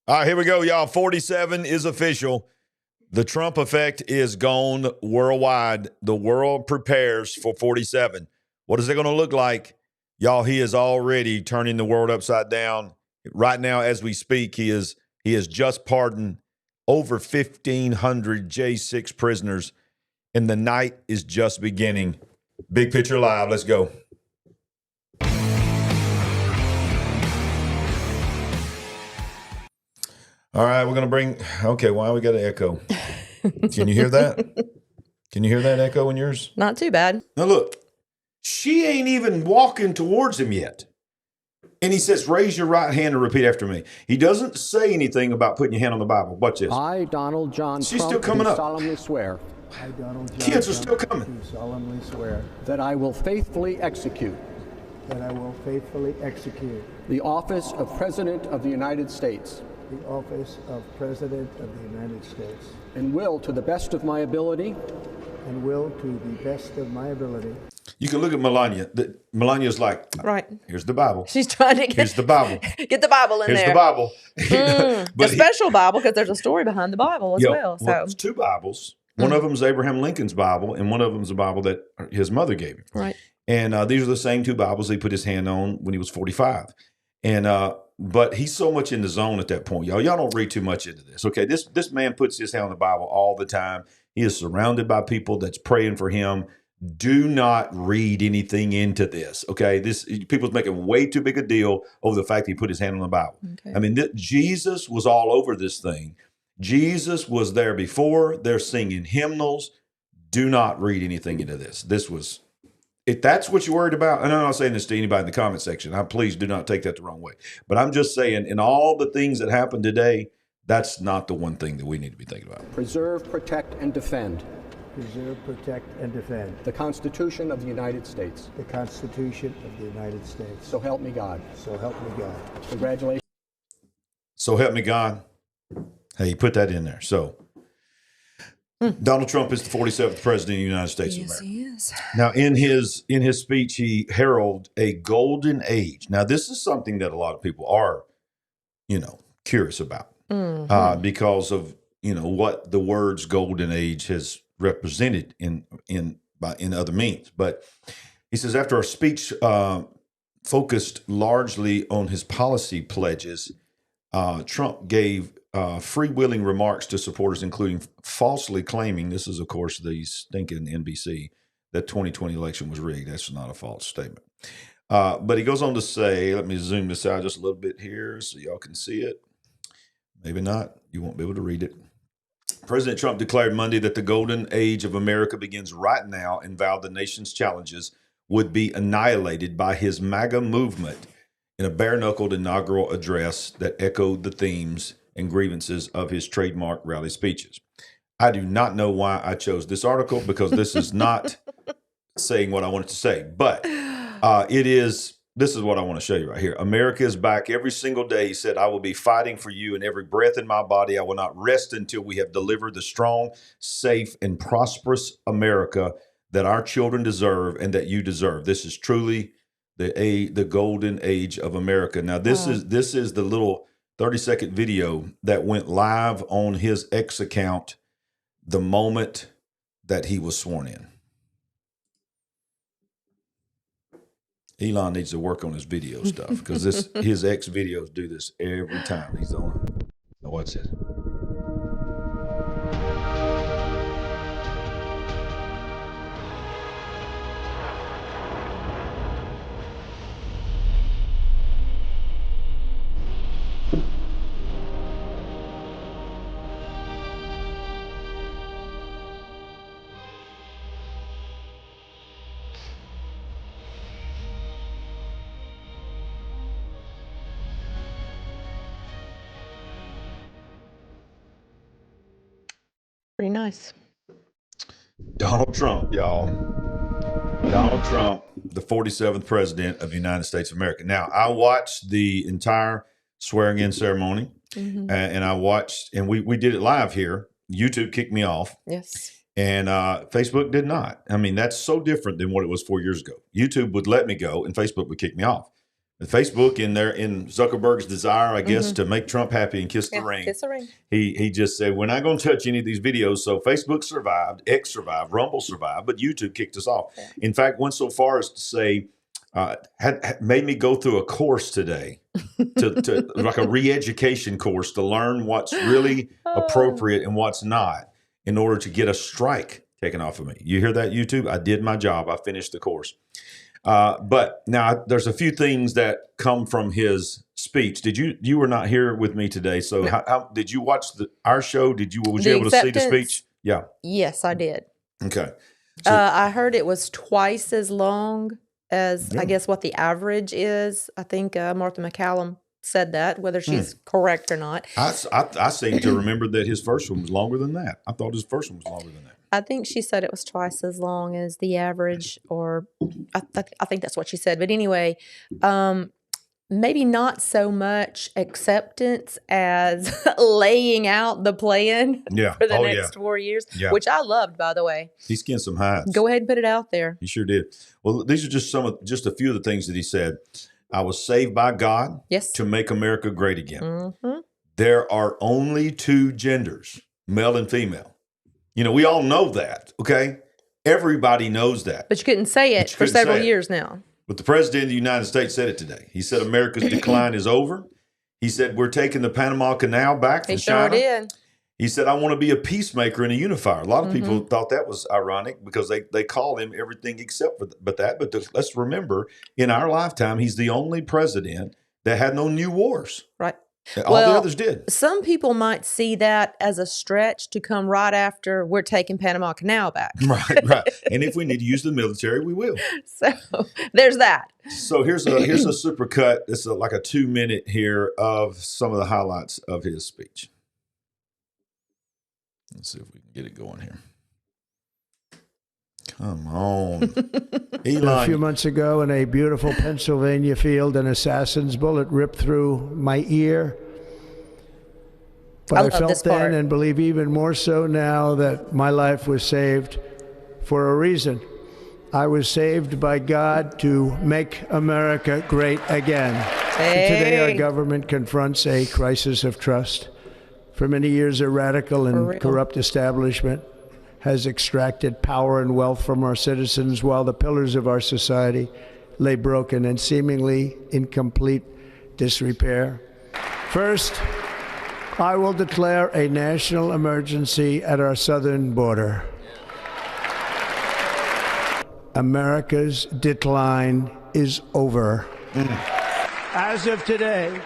All right, here we go, y'all. 47 is official. The Trump effect is gone worldwide. The world prepares for 47. What is it going to look like? Y'all, he is already turning the world upside down. Right now, as we speak, he has just pardoned over 1,500 J6 prisoners, and the night is just beginning. Big Picture Live. Let's go. All right, we're going to bring, okay, why we got an echo? Can you hear that? Can you hear that echo in yours? Not too bad. Now look, she ain't even walking towards him yet. And he says, raise your right hand and repeat after me. He doesn't say anything about putting your hand on the Bible. Watch this. I, Donald John She's Trump, still coming do up. solemnly swear I, Donald John Kids are Trump, still coming. do solemnly swear that I will faithfully execute that I will faithfully execute the office of President of the United States the office of President of the United States and will, to the best of my ability, and will, to the best of my ability. You can look at Melania. Melania's like, Right. Here's the Bible. She's trying to Here's the Bible. get the Bible in Here's there. the Bible. The special Bible, because there's a story behind the Bible as well. So it's two Bibles. One of them is Abraham Lincoln's Bible, and one of them is a Bible that his mother gave him. right. And these are the same two Bibles he put his hand on when he was 45. And but he's so much in the zone at that point, y'all. Y'all don't read too much into this, okay? This man puts his hand on the Bible all the time. He is surrounded by people that's praying for him. Do not read anything into this, okay? People's making way too big a deal over the fact he put his hand on the Bible. Okay. I mean, Jesus was all over this thing. Jesus was there before. They're singing hymnals. Do not read anything into this. This was... If that's what you're worried about, and I'm not saying this to anybody in the comment section, please do not take that the wrong way. But I'm just saying, in all the things that happened today, that's not the one thing that we need to be thinking about. preserve, protect, and defend Preserve, protect, and defend the Constitution of the United States. the Constitution of the United States. So help me God. So help me God. Congratulations. So help me God. Hey, put that in there. So Donald Trump is the 47th president of the United States of Yes, America. he is. Now, in his speech, he heralded a golden age. Now, this is something that a lot of people are, curious about because of what the words golden age has represented in other means. But he says after our speech focused largely on his policy pledges, Trump gave freewheeling remarks to supporters, including falsely claiming, this is, of course, the stinking NBC, that 2020 election was rigged. That's not a false statement. But he goes on to say, let me zoom this out just a little bit here so y'all can see it. Maybe not. You won't be able to read it. President Trump declared Monday that the golden age of America begins right now and vowed the nation's challenges would be annihilated by his MAGA movement in a bare-knuckled inaugural address that echoed the themes and grievances of his trademark rally speeches. I do not know why I chose this article because this is not saying what I wanted to say, but this is what I want to show you right here. America is back every single day. He said, I will be fighting for you in every breath in my body. I will not rest until we have delivered the strong, safe, and prosperous America that our children deserve and that you deserve. This is truly the golden age of America. Now, this is the little 30-second video that went live on his X account the moment that he was sworn in. Elon needs to work on his video stuff because his X videos do this every time he's on. Now, what's it? Pretty nice. Donald Trump, y'all. Donald Trump, the 47th president of the United States of America. Now, I watched the entire swearing-in ceremony, and I watched, and we did it live here. YouTube kicked me off. Yes. And Facebook did not. I mean, that's so different than what it was 4 years ago. YouTube would let me go, and Facebook would kick me off. Facebook in Zuckerberg's desire, I guess, to make Trump happy and kiss the ring. Kiss the ring. He just said, we're not going to touch any of these videos. So Facebook survived, X survived, Rumble survived, but YouTube kicked us off. Yeah. In fact, went so far as to say, had made me go through a course today, to like a re-education course to learn what's really appropriate and what's not in order to get a strike taken off of me. You hear that, YouTube? I did my job. I finished the course. But now there's a few things that come from his speech. You were not here with me today. So how did you watch our show? Was you able to see the speech? Yeah. Yes, I did. Okay. So, I heard it was twice as long as I guess what the average is. I think Martha McCallum said that, whether she's correct or not. I seem to remember that his first one was longer than that. I thought his first one was longer than that. I think she said it was twice as long as the average, or I think that's what she said. But anyway, maybe not so much acceptance as laying out the plan for the next 4 years, which I loved, by the way. He skinned some hides. Go ahead and put it out there. He sure did. Well, these are just a few of the things that he said. I was saved by God to make America great again. Mm-hmm. There are only two genders, male and female. You know, we all know that, okay? Everybody knows that. But you couldn't say it for several years now. But the President of the United States said it today. He said America's decline is over. He said we're taking the Panama Canal back from China. He sure did. He said, I want to be a peacemaker and a unifier. A lot of people thought that was ironic because they call him everything except for that. But let's remember, in our lifetime, he's the only president that had no new wars. Right. All the others did. Some people might see that as a stretch to come right after we're taking Panama Canal back. Right. And if we need to use the military, we will. So there's that. So here's a super cut. It's like a 2-minute here of some of the highlights of his speech. Let's see if we can get it going here. Come on. A few months ago in a beautiful Pennsylvania field, an assassin's bullet ripped through my ear. But I felt then and believe even more so now that my life was saved for a reason. I was saved by God to make America great again. And today our government confronts a crisis of trust. For many years, a radical and corrupt establishment has extracted power and wealth from our citizens while the pillars of our society lay broken and seemingly in complete disrepair. First, I will declare a national emergency at our southern border. America's decline is over. As of today,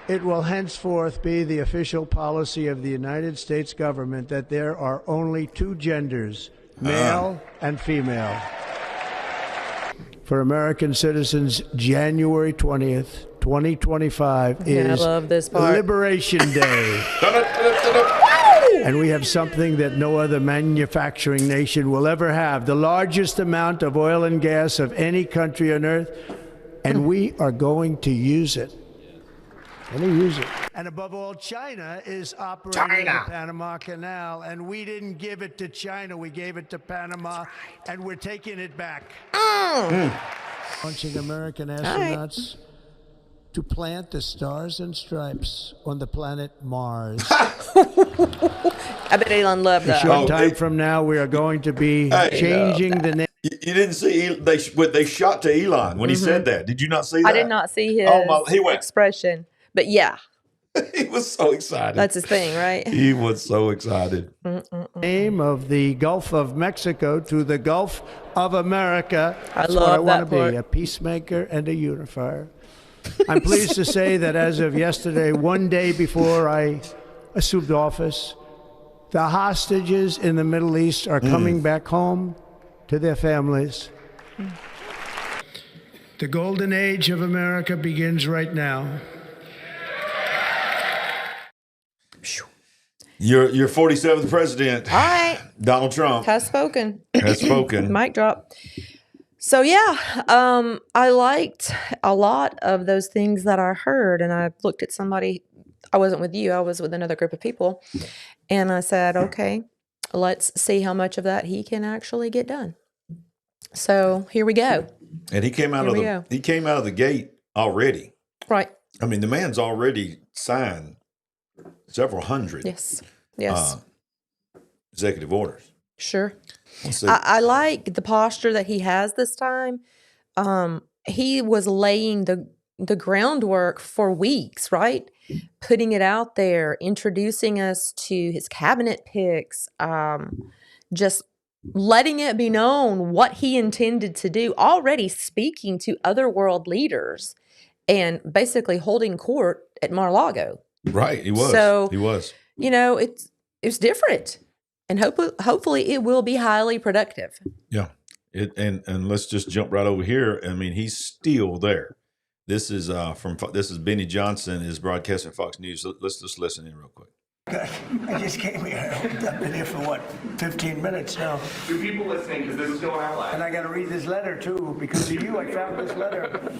it will henceforth be the official policy of the United States government that there are only two genders, male and female. For American citizens, January 20th, 2025 is I love this part. Liberation Day. And we have something that no other manufacturing nation will ever have, the largest amount of oil and gas of any country on earth, and we are going to use it. And above all, China is operating the Panama Canal, and we didn't give it to China. We gave it to Panama, and we're taking it back. Launching American astronauts to plant the stars and stripes on the planet Mars. I bet Elon loved that. A short time from now, we are going to be changing the name. You didn't see they shot to Elon when he said that. Did you not see that? I did not see his expression. But yeah. He was so excited. That's his thing, right? He was so excited. Name of the Gulf of Mexico to the Gulf of America. That's what I want to be, a peacemaker and a unifier. I'm pleased to say that as of yesterday, one day before I assumed office, the hostages in the Middle East are coming back home to their families. The golden age of America begins right now. Your 47th president, all right, Donald Trump, has spoken. Mic drop. So yeah, I liked a lot of those things that I heard, and I looked at somebody. I wasn't with you; I was with another group of people, and I said, "Okay, let's see how much of that he can actually get done." So here we go. And he came out of the gate already. Right. I mean, the man's already signed several hundred Yes. executive orders. Sure. I like the posture that he has this time. He was laying the groundwork for weeks, right? Putting it out there, introducing us to his cabinet picks, just letting it be known what he intended to do, already speaking to other world leaders and basically holding court at Mar-a-Lago. Right, he was. So, he was. You know, it's different. And hopefully it will be highly productive. Yeah. And let's just jump right over here. I mean, he's still there. This is Benny Johnson is broadcasting Fox News. Let's just listen in real quick. I just came here. I've been here for 15 minutes now. Do people listening, because this is going out live. And I got to read this letter too, because of you. I found this letter.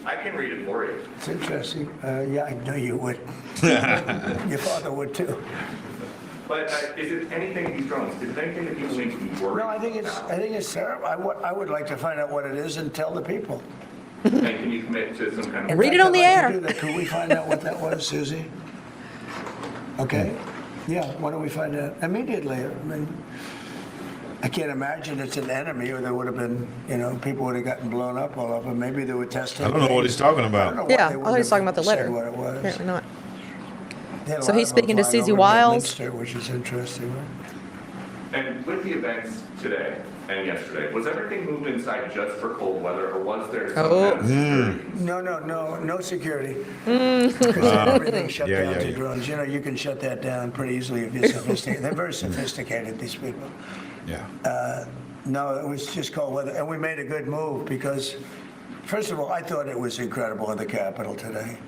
I can read it for you. It's interesting. Yeah, I knew you would. Your father would too. But is it anything these drones? Is it anything that people need to be worried? No, I think it's terrible. I would like to find out what it is and tell the people. And can you commit to some kind of? And read it on the air. Could we find out what that was, Susie? Okay. Yeah. Why don't we find out immediately? I mean, I can't imagine it's an enemy, or there would have been, people would have gotten blown up all over. Maybe they were testing. I don't know what he's talking about. Yeah, I thought he was talking about the letter. What it was. Apparently not. So he's speaking to Susie Wiles. Which is interesting, right? And with the events today and yesterday, was everything moved inside just for cold weather, or was there some kind of security? No security. Because everything shut down to drones. You can shut that down pretty easily if you're sophisticated. They're very sophisticated, these people. Yeah. No, it was just cold weather. And we made a good move because, first of all, I thought it was incredible in the Capitol today.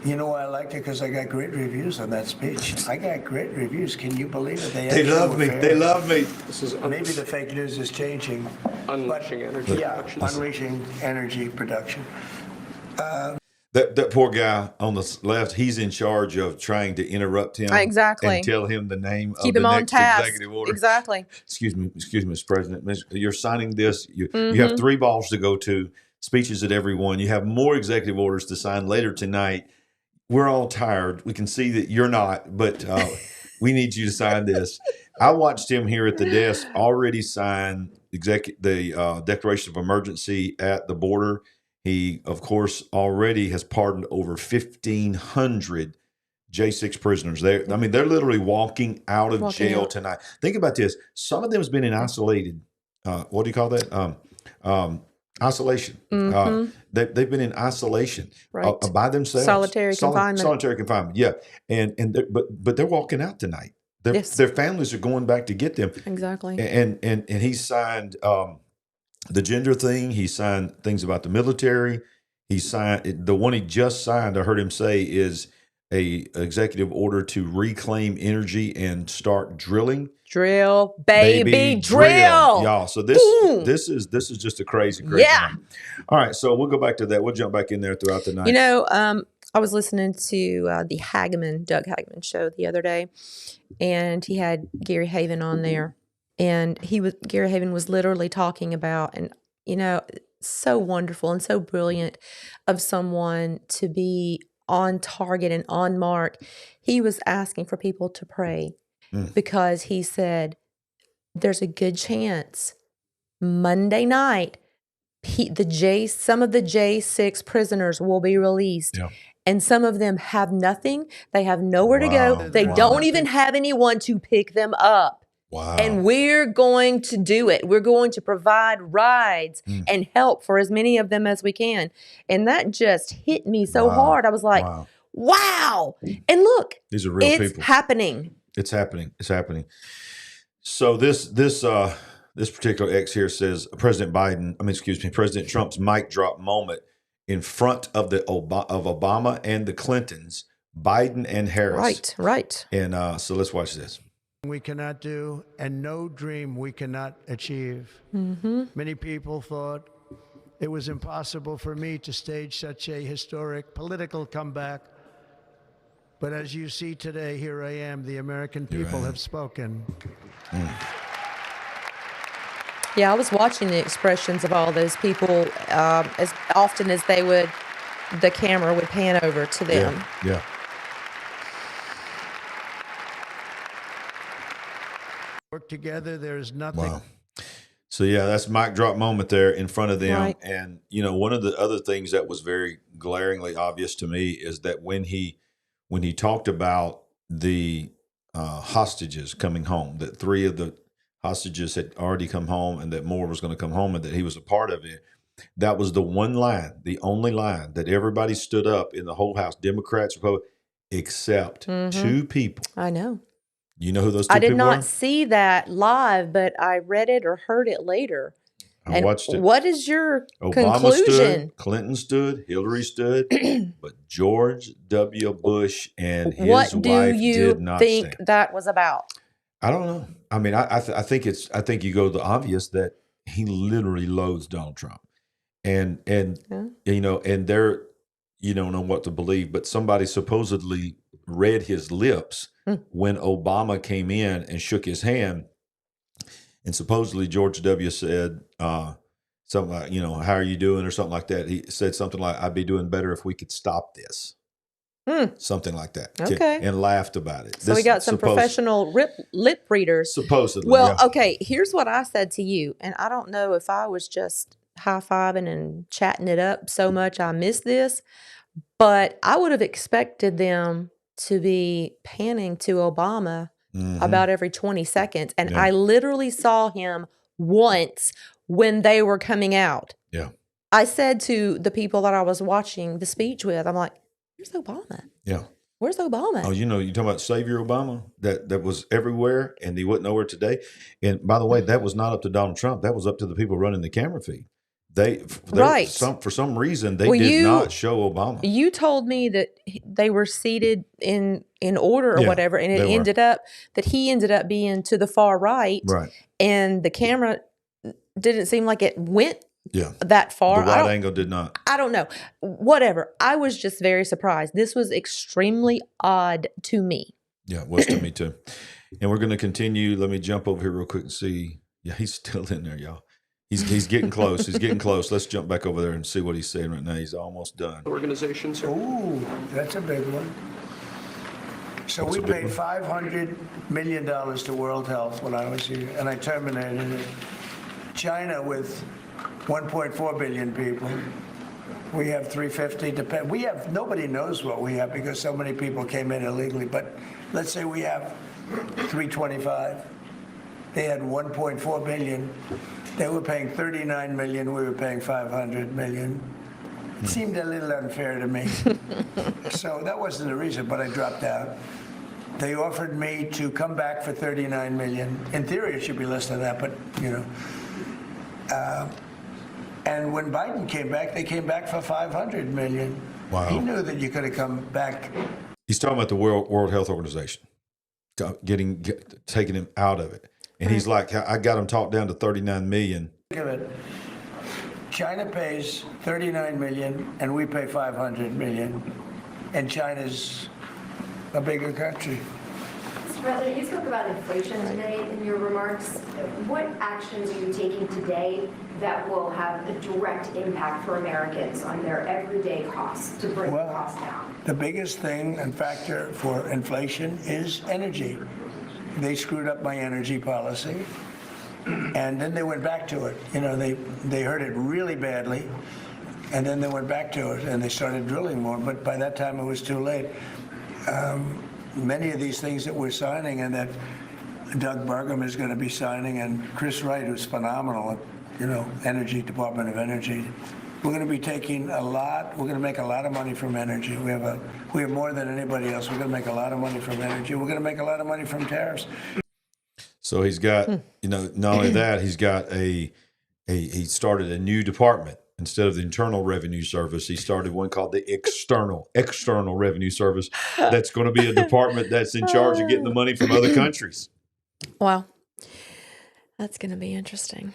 You know why I liked it? Because I got great reviews on that speech. I got great reviews. Can you believe it? They love me. They love me. Maybe the fake news is changing. Unleashing energy production. Unleashing energy production. That poor guy on the left, he's in charge of trying to interrupt him. Exactly. And tell him the name Keep of the him on next task. executive order. Exactly. Excuse me, Mr. President. You're signing this. You have 3 balls to go to, speeches at every one. You have more executive orders to sign later tonight. We're all tired. We can see that you're not, but we need you to sign this. I watched him here at the desk already sign the Declaration of Emergency at the border. He, of course, already has pardoned over 1,500 J6 prisoners. They're literally walking out of jail tonight. Think about this. Some of them has been in isolated, what do you call that? Isolation. They've been in isolation by themselves. Solitary confinement. Solitary confinement. Yeah, and but they're walking out tonight. Their families are going back to get them. Exactly. And he signed the gender thing. He signed things about the military. He signed the one he just signed. I heard him say is a executive order to reclaim energy and start drilling. Drill, baby, drill. Y'all. So this is just a crazy night. All right, so we'll go back to that. We'll jump back in there throughout the night. I was listening to the Doug Hagman show the other day, and he had Gary Haven on there, and Gary Haven was literally talking about, and so wonderful and so brilliant of someone to be on target and on mark. He was asking for people to pray. Because he said, there's a good chance Monday night, some of the J6 prisoners will be released. Yeah. And some of them have nothing. They have nowhere to go. They don't even have anyone to pick them up. Wow. And we're going to do it. We're going to provide rides and help for as many of them as we can. And that just hit me so hard. I was like, wow. And look, these are real people. It's happening. It's happening. It's happening. So this particular X here says President Trump's mic drop moment in front of Obama and the Clintons, Biden and Harris. Right. And so let's watch this. We cannot do, and no dream we cannot achieve. Many people thought it was impossible for me to stage such a historic political comeback. But as you see today, here I am. The American people have spoken. Yeah, I was watching the expressions of all those people as often as the camera would pan over to them. Yeah. Work together. There's nothing. Wow. So yeah, that's mic drop moment there in front of them. Right. And one of the other things that was very glaringly obvious to me is that when he talked about the hostages coming home, that 3 of the hostages had already come home and that more was going to come home and that he was a part of it. That was the one line, the only line that everybody stood up in the whole House, Democrats, Republicans, except 2 people. I know. You know who those 2 I did people were? not see that live, but I read it or heard it later. I watched it. What is your Obama conclusion? stood, Clinton stood, Hillary stood, but George W. Bush and his What do wife you did not think stand. that was about? I don't know. I mean, I think you go to the obvious that he literally loathes Donald Trump, and and they're don't know what to believe, but somebody supposedly read his lips when Obama came in and shook his hand. And supposedly George W. said something like, how are you doing or something like that. He said something like, I'd be doing better if we could stop this. Something like that. Okay. And laughed about it. So we got some professional lip readers. Supposedly. Well, yeah. okay, here's what I said to you. And I don't know if I was just high-fiving and chatting it up so much I missed this. But I would have expected them to be panning to Obama about every 20 seconds. And I literally saw him once when they were coming out. Yeah. I said to the people that I was watching the speech with, I'm like, where's Obama? Yeah. Where's Obama? Oh, you're talking about Savior Obama that was everywhere and he wasn't nowhere today. And by the way, that was not up to Donald Trump. That was up to the people running the camera feed. For some reason, they did not show Obama. You told me that they were seated in order or whatever, and it ended up that he ended up being to the far right. Right. And the camera didn't seem like it went Yeah. that far. The right angle did not. I don't know. Whatever. I was just very surprised. This was extremely odd to me. Yeah, it was to me too. And we're going to continue. Let me jump over here real quick and see. Yeah, he's still in there, y'all. He's getting close. He's getting close. Let's jump back over there and see what he's saying right now. He's almost done. Organizations. Ooh, that's a big one. So we paid $500 million to World Health when I was here, and I terminated it. China with 1.4 billion people. We have 350. We have, nobody knows what we have because so many people came in illegally, but let's say we have 325. They had 1.4 billion. They were paying 39 million. We were paying 500 million. It seemed a little unfair to me. So that wasn't the reason, but I dropped out. They offered me to come back for 39 million. In theory, it should be less than that, but and when Biden came back, they came back for 500 million. Wow. He knew that you could have come back. He's talking about the World Health Organization, taking him out of it. And he's like, I got him talked down to 39 million. Think of it. China pays 39 million and we pay 500 million. And China's a bigger country. Mr. President, you spoke about inflation today in your remarks. What actions are you taking today that will have a direct impact for Americans on their everyday costs to bring the costs down? The biggest thing and factor for inflation is energy. They screwed up my energy policy, and then they went back to it. They heard it really badly, and then they went back to it, and they started drilling more, but by that time it was too late. Many of these things that we're signing and that Doug Burgum is going to be signing, and Chris Wright, who's phenomenal at, Energy, Department of Energy, we're going to be taking we're going to make a lot of money from energy. We have more than anybody else. We're going to make a lot of money from energy. We're going to make a lot of money from tariffs. So he's got, not only that, he's got he started a new department. Instead of the Internal Revenue Service, he started one called the External Revenue Service. That's going to be a department that's in charge of getting the money from other countries. Wow. That's going to be interesting.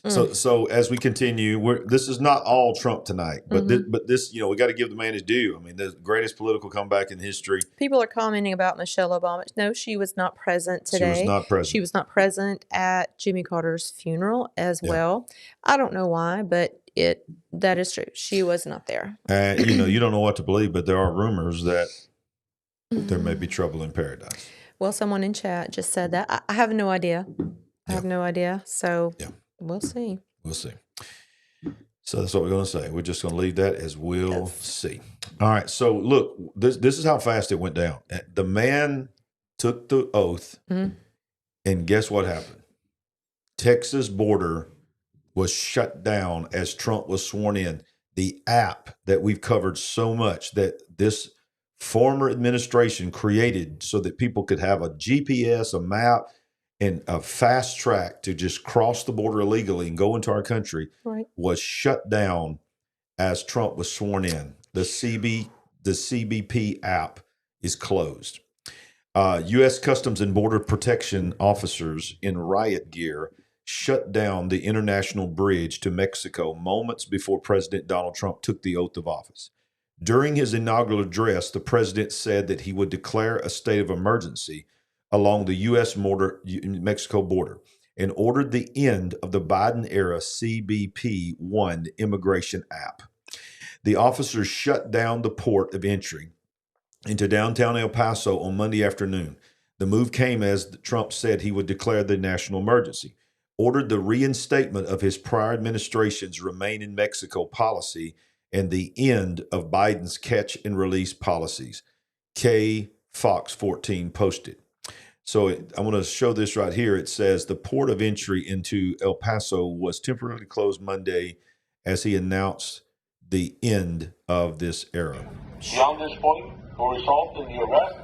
So as we continue, this is not all Trump tonight, but this, we got to give the man his due. I mean, the greatest political comeback in history. People are commenting about Michelle Obama. No, she was not present today. She was not present. She was not present at Jimmy Carter's funeral as well. I don't know why, but that is true. She was not there. And you don't know what to believe, but there are rumors that there may be trouble in paradise. Well, someone in chat just said that. I have no idea. I have no idea. So we'll see. We'll see. So that's what we're going to say. We're just going to leave that as we'll see. All right. So look, this is how fast it went down. The man took the oath, and guess what happened? Texas border was shut down as Trump was sworn in. The app that we've covered so much that this former administration created so that people could have a GPS, a map, and a fast track to just cross the border illegally and go into our country was shut down as Trump was sworn in. The CBP app is closed. U.S. Customs and Border Protection officers in riot gear shut down the international bridge to Mexico moments before President Donald Trump took the oath of office. During his inaugural address, the president said that he would declare a state of emergency along the U.S.-Mexico border and ordered the end of the Biden-era CBP One immigration app. The officers shut down the port of entry into downtown El Paso on Monday afternoon. The move came as Trump said he would declare the national emergency, ordered the reinstatement of his prior administration's Remain in Mexico policy, and the end of Biden's catch and release policies. Fox 14 posted. So I want to show this right here. It says the port of entry into El Paso was temporarily closed Monday as he announced the end of this era. Beyond this point will result in the arrest,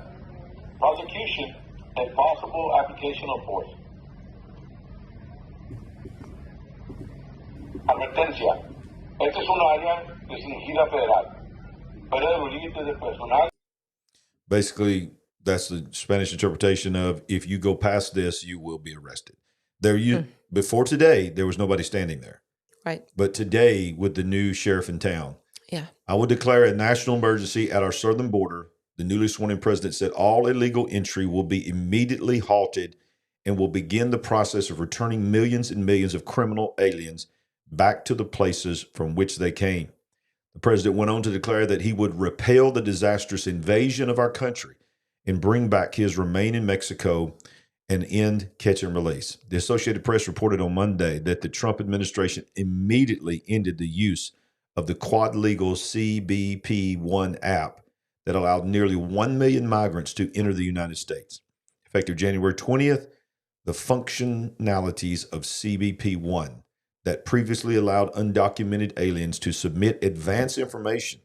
prosecution, and possible application of force. Advertencia. Esta es una área restringida federal. Fuera de los límites de personal. Basically, that's the Spanish interpretation of if you go past this, you will be arrested. Before today, there was nobody standing there. Right. But today, with the new sheriff in town, I will declare a national emergency at our southern border. The newly sworn in president said all illegal entry will be immediately halted and will begin the process of returning millions and millions of criminal aliens back to the places from which they came. The president went on to declare that he would repel the disastrous invasion of our country and bring back his Remain in Mexico and end catch and release. The Associated Press reported on Monday that the Trump administration immediately ended the use of the quad-legal CBP One app that allowed nearly 1 million migrants to enter the United States. Effective January 20th, the functionalities of CBP One that previously allowed undocumented aliens to submit advance information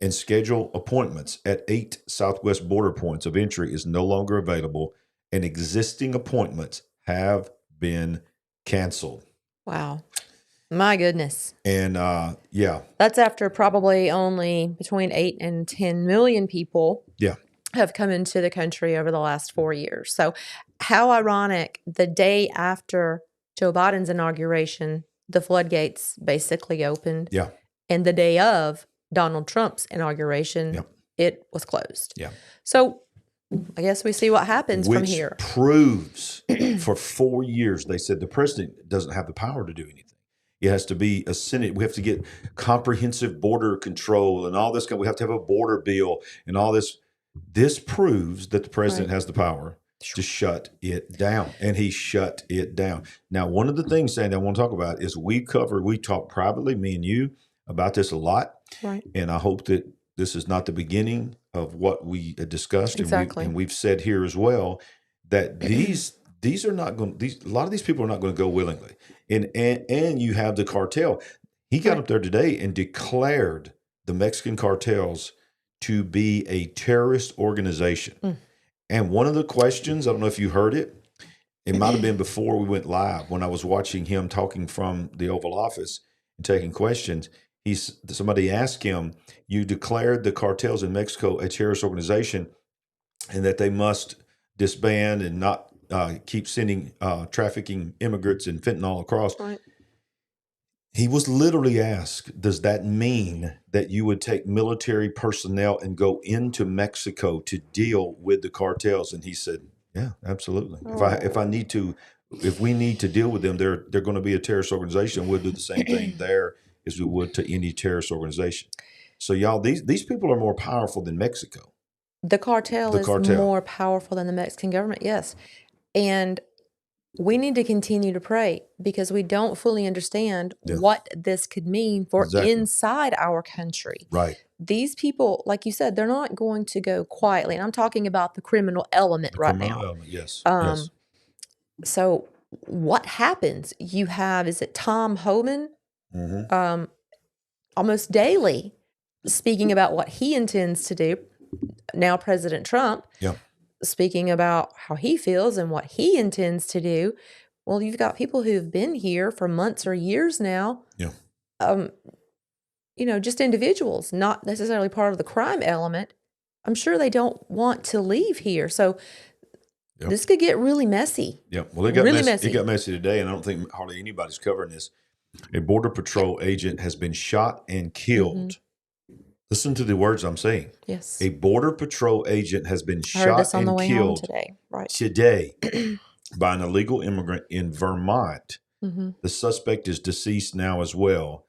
and schedule appointments at 8 southwest border points of entry is no longer available, and existing appointments have been canceled. Wow. My goodness. And that's after probably only between 8 and 10 million people have come into the country over the last 4 years. So how ironic, the day after Joe Biden's inauguration, the floodgates basically opened. Yeah. And the day of Donald Trump's inauguration, it was closed. Yeah. So I guess we see what happens from here. Which proves for 4 years, they said the president doesn't have the power to do anything. It has to be a Senate. We have to get comprehensive border control and all this. We have to have a border bill and all this. This proves that the president has the power to shut it down, and he shut it down. Now, one of the things, Sandy, I want to talk about is we talk privately, me and you, about this a lot. Right. And I hope that this is not the beginning of what we discussed. Exactly. And we've said here as well that these are not going. A lot of these people are not going to go willingly. And you have the cartel. He got up there today and declared the Mexican cartels to be a terrorist organization. And one of the questions, I don't know if you heard it, it might have been before we went live when I was watching him talking from the Oval Office and taking questions. Somebody asked him, you declared the cartels in Mexico a terrorist organization and that they must disband and not keep sending trafficking immigrants and fentanyl across. Right. He was literally asked, does that mean that you would take military personnel and go into Mexico to deal with the cartels? And he said, yeah, absolutely. If we need to deal with them, they're going to be a terrorist organization. We'll do the same thing there as we would to any terrorist organization. So y'all, these people are more powerful than Mexico. The cartel is more powerful than the Mexican government, yes. And we need to continue to pray because we don't fully understand what this could mean for inside our country. Right. These people, like you said, they're not going to go quietly. And I'm talking about the criminal element now. Yes. Yes. So what happens? You have, is it Tom Homan? Mm-hmm. Almost daily speaking about what he intends to do. Now President Trump. Yeah. Speaking about how he feels and what he intends to do. Well, you've got people who've been here for months or years now. Yeah. Just individuals, not necessarily part of the crime element. I'm sure they don't want to leave here. So this could get really messy. Yeah. Well, it got really messy. It got messy today, and I don't think hardly anybody's covering this. A Border Patrol agent has been shot and killed. Mm-hmm. Listen to the words I'm saying. Yes. A Border Patrol agent has been shot and killed today by an illegal immigrant in Vermont. Mm-hmm. The suspect is deceased now as well.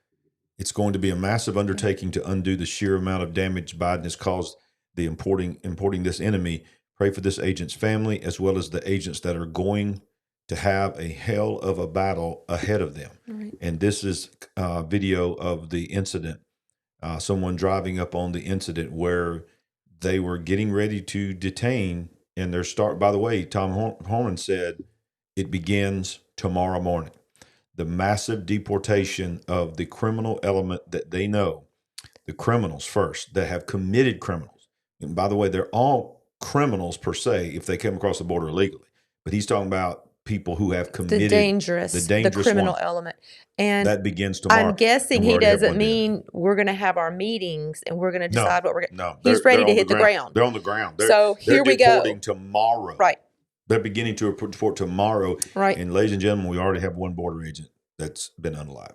It's going to be a massive undertaking to undo the sheer amount of damage Biden has caused the importing this enemy. Pray for this agent's family as well as the agents that are going to have a hell of a battle ahead of them. Right. And this is video of the incident. Someone driving up on the incident where they were getting ready to detain, and by the way, Tom Horman said it begins tomorrow morning. The massive deportation of the criminal element that they know, the criminals first, that have committed criminals. And by the way, they're all criminals per se if they come across the border illegally. But he's talking about people who have committed the criminal element. And that begins tomorrow. I'm guessing he doesn't mean we're going to have our meetings and we're going to decide what we're going to. No, he's ready to hit the ground. They're on the ground. So here we go. They're deporting tomorrow. Right. They're beginning to deport tomorrow. Right. And ladies and gentlemen, we already have one border agent that's been unalived.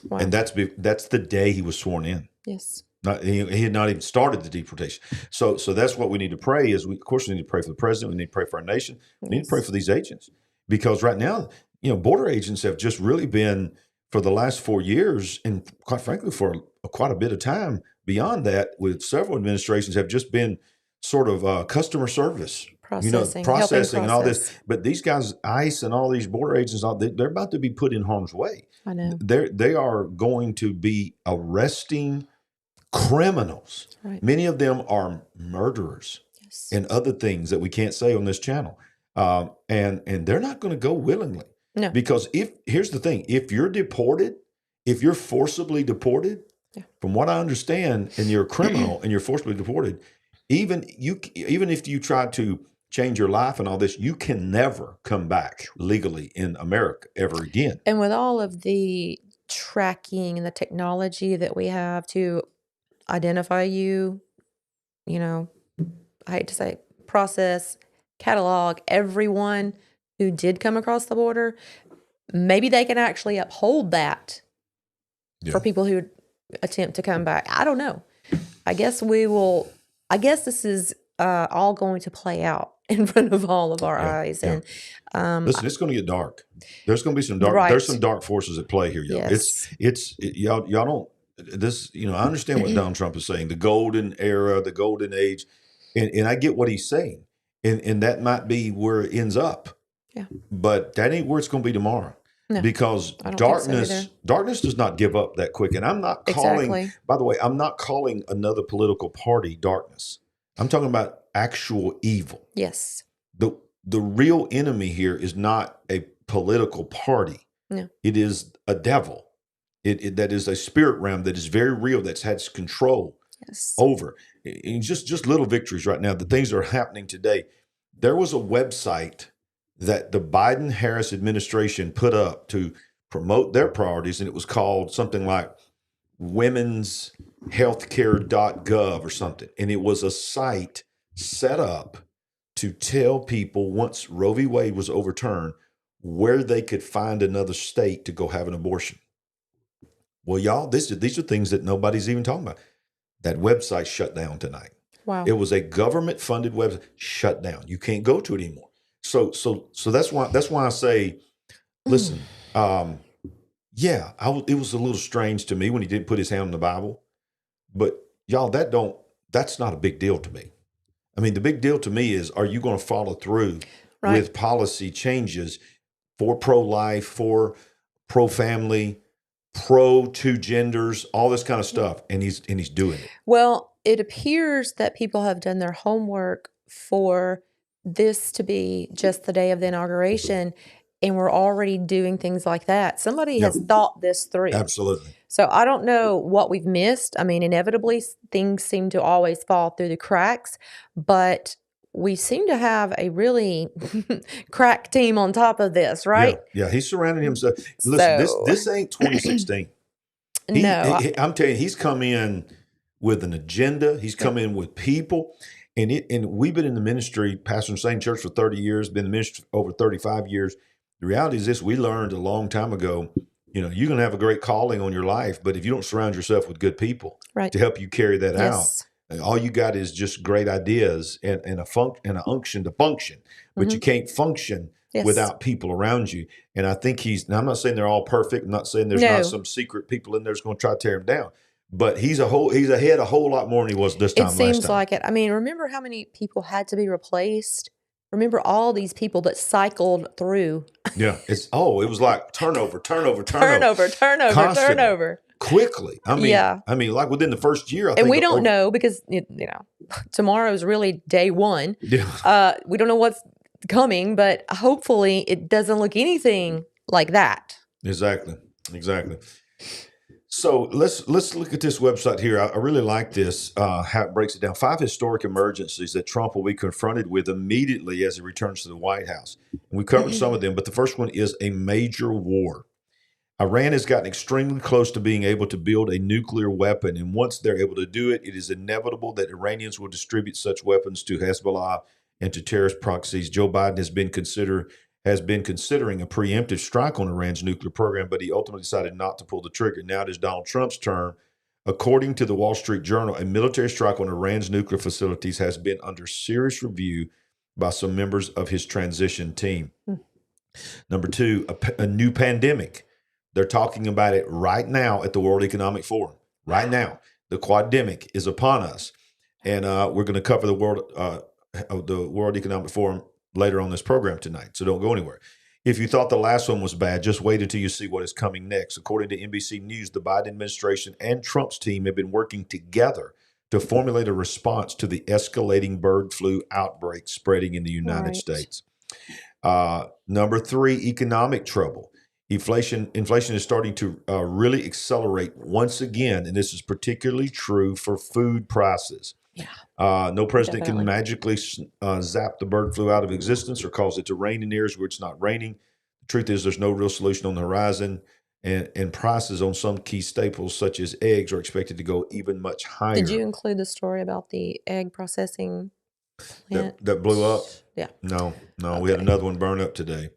Wow. And that's the day he was sworn in. Yes. He had not even started the deportation. So that's what we need to pray is of course we need to pray for the president. We need to pray for our nation. We need to pray for these agents because right now, border agents have just really been for the last 4 years and quite frankly, for quite a bit of time beyond that with several administrations have just been sort of customer service, processing and all this. But these guys, ICE and all these border agents, they're about to be put in harm's way. I know. They are going to be arresting criminals. Right. Many of them are murderers and other things that we can't say on this channel. And they're not going to go willingly. No. Because here's the thing, if you're deported, if you're forcibly deported, from what I understand, and you're a criminal and you're forcibly deported, even if you try to change your life and all this, you can never come back legally in America ever again. And with all of the tracking and the technology that we have to identify you, I hate to say, process, catalog everyone who did come across the border, maybe they can actually uphold that for people who attempt to come back. I don't know. I guess this is all going to play out in front of all of our eyes. Yeah. And listen, it's going to get dark. There's going to be some dark. There's some dark forces at play here, y'all. Yes. Y'all don't. This, I understand what Donald Trump is saying, the golden era, the golden age, and I get what he's saying, and that might be where it ends up. Yeah. But that ain't where it's going to be tomorrow. No, because darkness does not give up that quick. And I'm not calling, by the way, I'm not calling another political party darkness. I'm talking about actual evil. Yes. The real enemy here is not a political party. No. It is a devil. That is a spirit realm that is very real, that's had control over. And just little victories right now, the things that are happening today. There was a website that the Biden-Harris administration put up to promote their priorities, and it was called something like womenshealthcare.gov or something. And it was a site set up to tell people once Roe v. Wade was overturned where they could find another state to go have an abortion. Well, y'all, these are things that nobody's even talking about. That website shut down tonight. Wow. It was a government-funded website shut down. You can't go to it anymore. So that's why I say, listen, it was a little strange to me when he didn't put his hand on the Bible, but y'all, that's not a big deal to me. I mean, the big deal to me is, are you going to follow through with policy changes for pro-life, for pro-family, pro-two genders, all this kind of stuff? And he's doing it. Well, it appears that people have done their homework for this to be just the day of the inauguration, and we're already doing things like that. Somebody has thought this through. Absolutely. So I don't know what we've missed. I mean, inevitably, things seem to always fall through the cracks, but we seem to have a really crack team on top of this, right? Yeah, he's surrounding himself. Listen, this ain't 2016. I'm telling you, he's come in with an agenda. He's come in with people. And we've been in the ministry, pastoring the same church for 30 years, been in the ministry over 35 years. The reality is this: we learned a long time ago, you're going to have a great calling on your life, but if you don't surround yourself with good people to help you carry that out, all you got is just great ideas and an unction to function, but you can't function without people around you. And I think now I'm not saying they're all perfect. I'm not saying there's not some secret people in there that's going to try to tear him down. But he's ahead a whole lot more than he was this time last time. It seems like it. I mean, remember how many people had to be replaced? Remember all these people that cycled through. Yeah. It was like turnover. Quickly. I mean, like within the first year, I think. And we don't know because, tomorrow is really day one. Yeah. We don't know what's coming, but hopefully it doesn't look anything like that. Exactly. So let's look at this website here. I really like this, how it breaks it down. 5 historic emergencies that Trump will be confronted with immediately as he returns to the White House. And we covered some of them, but the first one is a major war. Iran has gotten extremely close to being able to build a nuclear weapon, and once they're able to do it, it is inevitable that Iranians will distribute such weapons to Hezbollah and to terrorist proxies. Joe Biden has been considering a preemptive strike on Iran's nuclear program, but he ultimately decided not to pull the trigger. Now it is Donald Trump's turn. According to the Wall Street Journal, a military strike on Iran's nuclear facilities has been under serious review by some members of his transition team. Number 2, a new pandemic. They're talking about it right now at the World Economic Forum. Right now, the quademic is upon us, and we're going to cover the World Economic Forum later on this program tonight, so don't go anywhere. If you thought the last one was bad, just wait until you see what is coming next. According to NBC News, the Biden administration and Trump's team have been working together to formulate a response to the escalating bird flu outbreak spreading in the United States. Number 3, economic trouble. Inflation is starting to really accelerate once again, and this is particularly true for food prices. Yeah. No president can magically zap the bird flu out of existence or cause it to rain in areas where it's not raining. The truth is there's no real solution on the horizon, and prices on some key staples such as eggs are expected to go even much higher. Did you include the story about the egg processing plant? That blew up? Yeah. No. Okay. We had another one burn up today,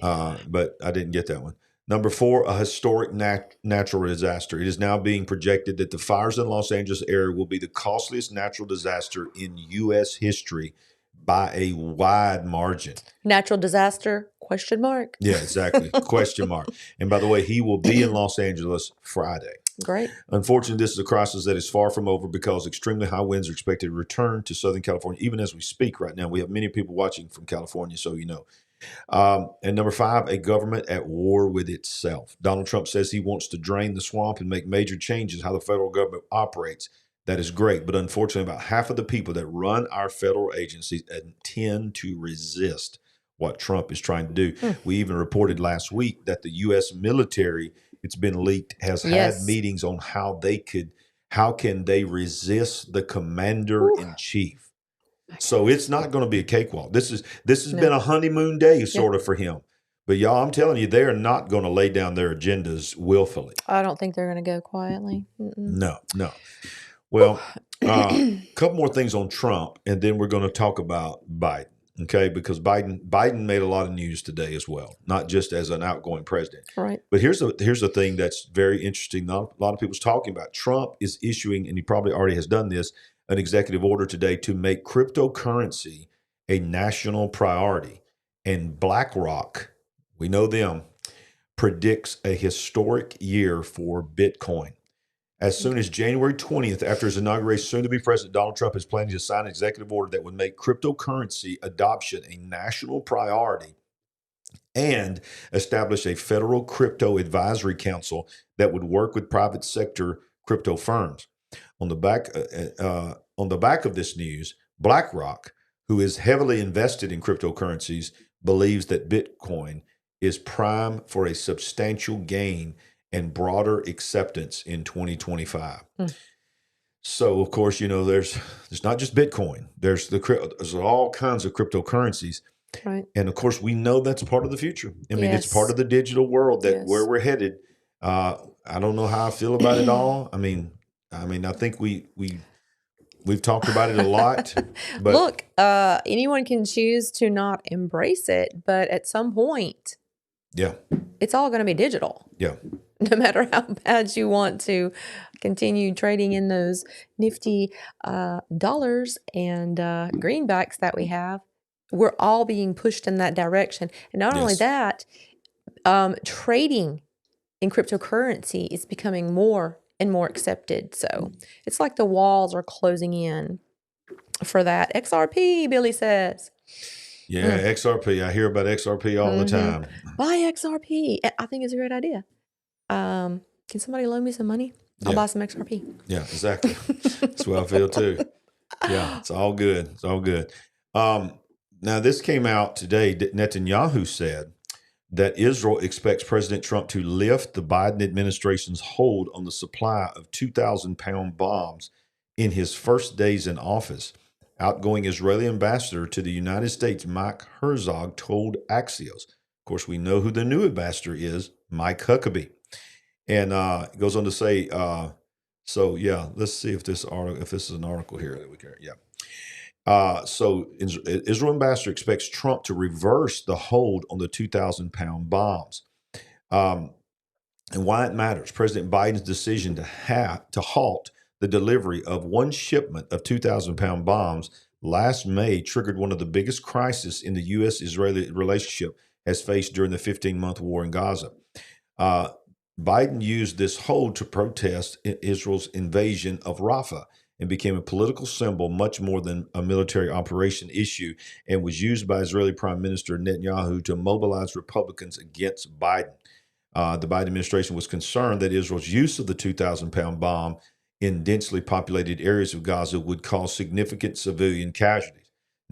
but I didn't get that one. Number 4, a historic natural disaster. It is now being projected that the fires in Los Angeles area will be the costliest natural disaster in U.S. history by a wide margin. Natural disaster, question mark. Yeah, exactly. Question mark. And by the way, he will be in Los Angeles Friday. Great. Unfortunately, this is a crisis that is far from over because extremely high winds are expected to return to Southern California, even as we speak right now. We have many people watching from California, so you know. And number 5, a government at war with itself. Donald Trump says he wants to drain the swamp and make major changes how the federal government operates. That is great. But unfortunately, about half of the people that run our federal agencies tend to resist what Trump is trying to do. We even reported last week that the U.S. military, it's been leaked, has had meetings on how can they resist the commander in chief. So it's not going to be a cakewalk. This has been a honeymoon day sort of for him. But y'all, I'm telling you, they're not going to lay down their agendas willfully. I don't think they're going to go quietly. No. Well, a couple more things on Trump, and then we're going to talk about Biden. Okay, because Biden made a lot of news today as well, not just as an outgoing president. Right. But here's the thing that's very interesting. Not a lot of people's talking about. Trump is issuing, and he probably already has done this, an executive order today to make cryptocurrency a national priority. And BlackRock, we know them, predicts a historic year for Bitcoin. As soon as January 20th, after his inauguration, soon-to-be President Donald Trump is planning to sign an executive order that would make cryptocurrency adoption a national priority and establish a federal crypto advisory council that would work with private sector crypto firms. On the back of this news, BlackRock, who is heavily invested in cryptocurrencies, believes that Bitcoin is prime for a substantial gain and broader acceptance in 2025. So, of course, there's not just Bitcoin. There's all kinds of cryptocurrencies. Right. And, of course, we know that's part of the future. I mean, it's part of the digital world where we're headed. I don't know how I feel about it all. I mean, I think we've talked about it a lot. But look, anyone can choose to not embrace it, but at some point, it's all going to be digital. Yeah. No matter how bad you want to continue trading in those nifty dollars and greenbacks that we have, we're all being pushed in that direction. And not only that, trading in cryptocurrency is becoming more and more accepted. So it's like the walls are closing in for that. XRP, Billy says. Yeah, XRP. I hear about XRP all the time. Buy XRP. I think it's a great idea. Can somebody loan me some money? I'll buy some XRP. Yeah, exactly. That's what I feel too. Yeah, it's all good. It's all good. Now, this came out today. Netanyahu said that Israel expects President Trump to lift the Biden administration's hold on the supply of 2,000-pound bombs in his first days in office. Outgoing Israeli ambassador to the United States, Mike Herzog, told Axios. Of course, we know who the new ambassador is, Mike Huckabee. And it goes on to say, let's see if this is an article here that we can, so Israel ambassador expects Trump to reverse the hold on the 2,000-pound bombs. And why it matters, President Biden's decision to halt the delivery of one shipment of 2,000-pound bombs last May triggered one of the biggest crises in the U.S.-Israeli relationship has faced during the 15-month war in Gaza. Biden used this hold to protest Israel's invasion of Rafah and became a political symbol much more than a military operation issue, and was used by Israeli Prime Minister Netanyahu to mobilize Republicans against Biden. The Biden administration was concerned that Israel's use of the 2,000-pound bomb in densely populated areas of Gaza would cause significant civilian casualties.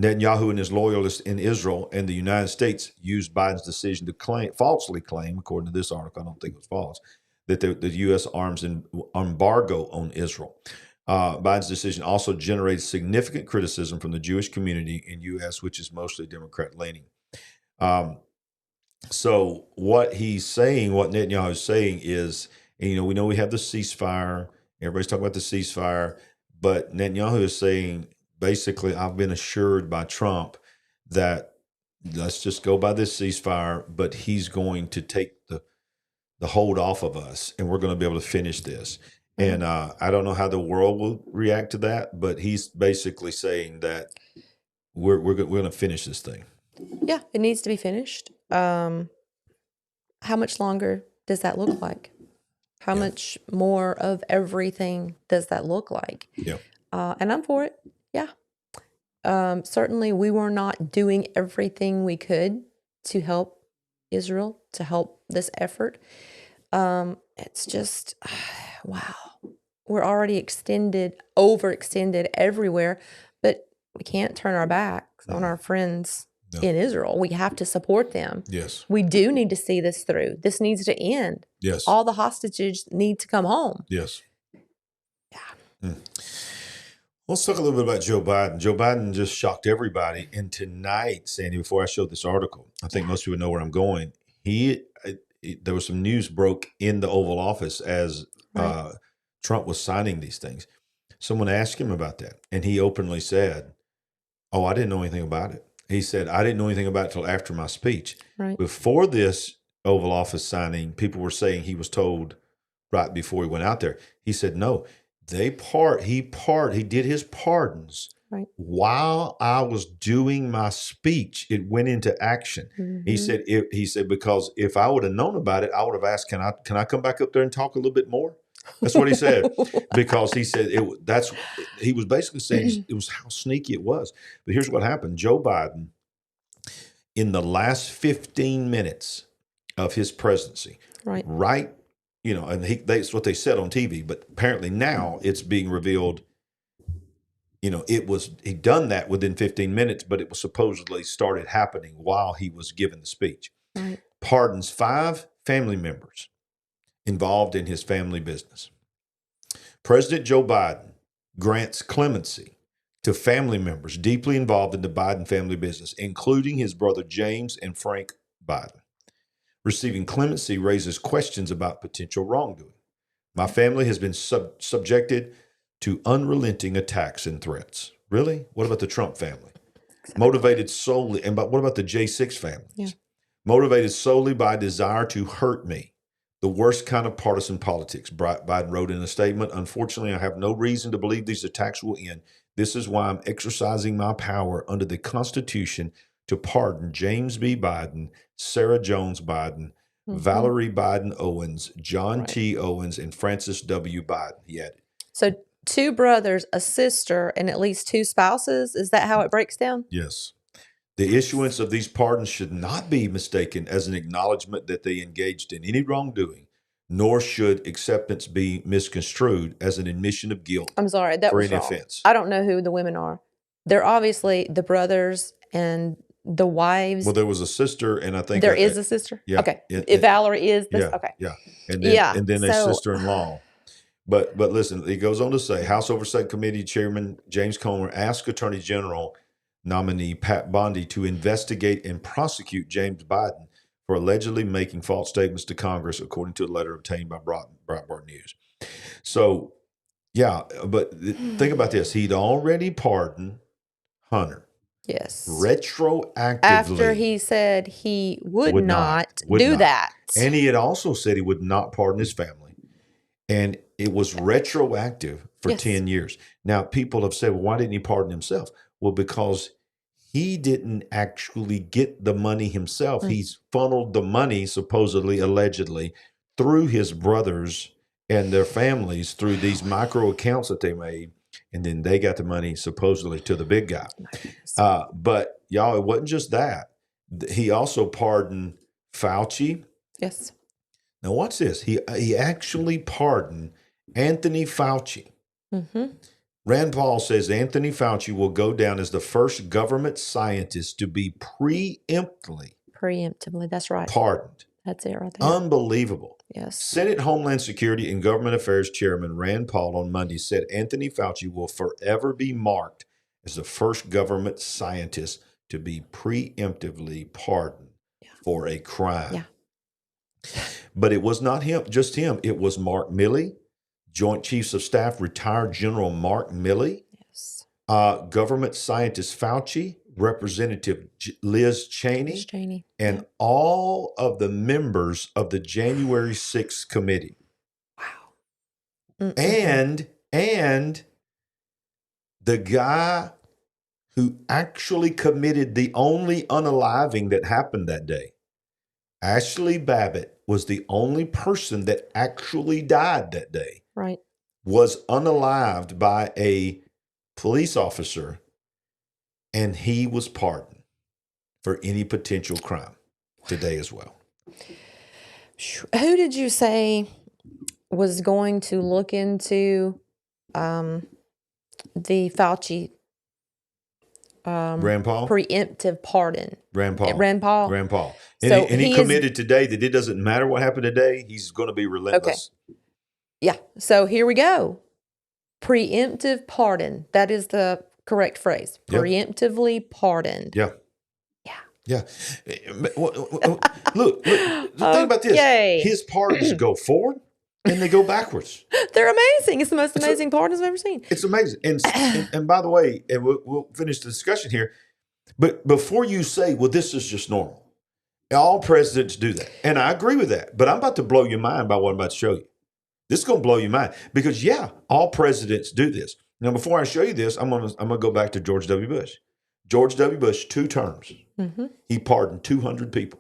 Netanyahu and his loyalists in Israel and the United States used Biden's decision to falsely claim, according to this article, I don't think it was false, that the U.S. arms embargo on Israel. Biden's decision also generated significant criticism from the Jewish community in U.S., which is mostly Democrat-leaning. So what he's saying, what Netanyahu is saying is, we know we have the ceasefire. Everybody's talking about the ceasefire. But Netanyahu is saying, basically, I've been assured by Trump that let's just go by this ceasefire, but he's going to take the hold off of us, and we're going to be able to finish this. And I don't know how the world will react to that, but he's basically saying that we're going to finish this thing. Yeah, it needs to be finished. How much longer does that look like? How much more of everything does that look like? Yeah. And I'm for it. Yeah. Certainly, we were not doing everything we could to help Israel, to help this effort. It's just, wow. We're already overextended everywhere, but we can't turn our backs on our friends in Israel. We have to support them. Yes. We do need to see this through. This needs to end. Yes. All the hostages need to come home. Yes. Yeah. Let's talk a little bit about Joe Biden. Joe Biden just shocked everybody. And tonight, Sandy, before I showed this article, I think most people know where I'm going. There was some news broke in the Oval Office as Trump was signing these things. Someone asked him about that, and he openly said, "Oh, I didn't know anything about it." He said, I didn't know anything about it until after my speech. Right. Before this Oval Office signing, people were saying he was told right before he went out there. He said, no, he did his pardons right. while I was doing my speech. It went into action. Mm-hmm. He said, because if I would have known about it, I would have asked, can I come back up there and talk a little bit more? That's what he said, because he said he was basically saying it was how sneaky it was. But here's what happened. Joe Biden, in the last 15 minutes of his presidency, right, you know, and that's what they said on TV, but apparently now it's being revealed, you know, he'd done that within 15 minutes, but it was supposedly started happening while he was giving the speech. Right. Pardons 5 family members involved in his family business. President Joe Biden grants clemency to family members deeply involved in the Biden family business, including his brother James and Frank Biden. Receiving clemency raises questions about potential wrongdoing. My family has been subjected to unrelenting attacks and threats. Really? What about the Trump family? Motivated solely, and what about the J6 families? Yeah. Motivated solely by desire to hurt me. The worst kind of partisan politics, Biden wrote in a statement. Unfortunately, I have no reason to believe these attacks will end. This is why I'm exercising my power under the Constitution to pardon James B. Biden, Sarah Jones Biden, Valerie Biden Owens, John T. Owens, and Francis W. Biden, he added. So 2 brothers, a sister, and at least 2 spouses. Is that how it breaks down? Yes. The issuance of these pardons should not be mistaken as an acknowledgement that they engaged in any wrongdoing, nor should acceptance be misconstrued as an admission of guilt. I'm sorry, that for was any wrong. offense. I don't know who the women are. They're obviously the brothers and the wives. Well, there was a sister, and I think there is a sister. Yeah. Okay. If Valerie is this. Yeah. Okay. Yeah. And then a sister-in-law. But listen, he goes on to say, House Oversight Committee Chairman James Comer asked Attorney General nominee Pat Bondi to investigate and prosecute James Biden for allegedly making false statements to Congress, according to a letter obtained by Breitbart News. So, yeah, but think about this. He'd already pardoned Hunter. Yes. Retroactively. After he said he would not do that. And he had also said he would not pardon his family. And it was retroactive for 10 years. Now, people have said, well, why didn't he pardon himself? Well, because he didn't actually get the money himself. He's funneled the money, supposedly, allegedly, through his brothers and their families through these micro accounts that they made. And then they got the money, supposedly, to the big guy. But, y'all, it wasn't just that. He also pardoned Fauci. Yes. Now, watch this. He actually pardoned Anthony Fauci. Mm-hmm. Rand Paul says Anthony Fauci will go down as the first government scientist to be preemptively, that's right, pardoned. That's it right there. Unbelievable. Yes. Senate Homeland Security and Government Affairs Chairman Rand Paul on Monday said Anthony Fauci will forever be marked as the first government scientist to be preemptively pardoned for a crime. Yeah. But it was not just him. It was Mark Milley, Joint Chiefs of Staff, retired General Mark Milley, yes, government scientist Fauci, Representative Liz Cheney, and all of the members of the January 6th committee. Wow. And the guy who actually committed the only unaliving that happened that day, Ashley Babbitt, was the only person that actually died that day. Right. Was unalived by a police officer, and he was pardoned for any potential crime today as well. Who did you say was going to look into the Fauci Rand Paul? preemptive pardon? Rand Paul. So and he committed today that it doesn't matter what happened today. He's going to be relentless. Okay. Yeah. So here we go. Preemptive pardon. That is the correct phrase. Preemptively pardoned. Yeah. Yeah. Look, the thing about this, his pardons go forward and they go backwards. They're amazing. It's the most amazing pardons I've ever seen. It's amazing. And by the way, and we'll finish the discussion here. But before you say, well, this is just normal, all presidents do that. And I agree with that. But I'm about to blow your mind by what I'm about to show you. This is going to blow your mind because, yeah, all presidents do this. Now, before I show you this, I'm gonna go back to George W. Bush. George W. Bush, 2 terms. Mm-hmm. He pardoned 200 people.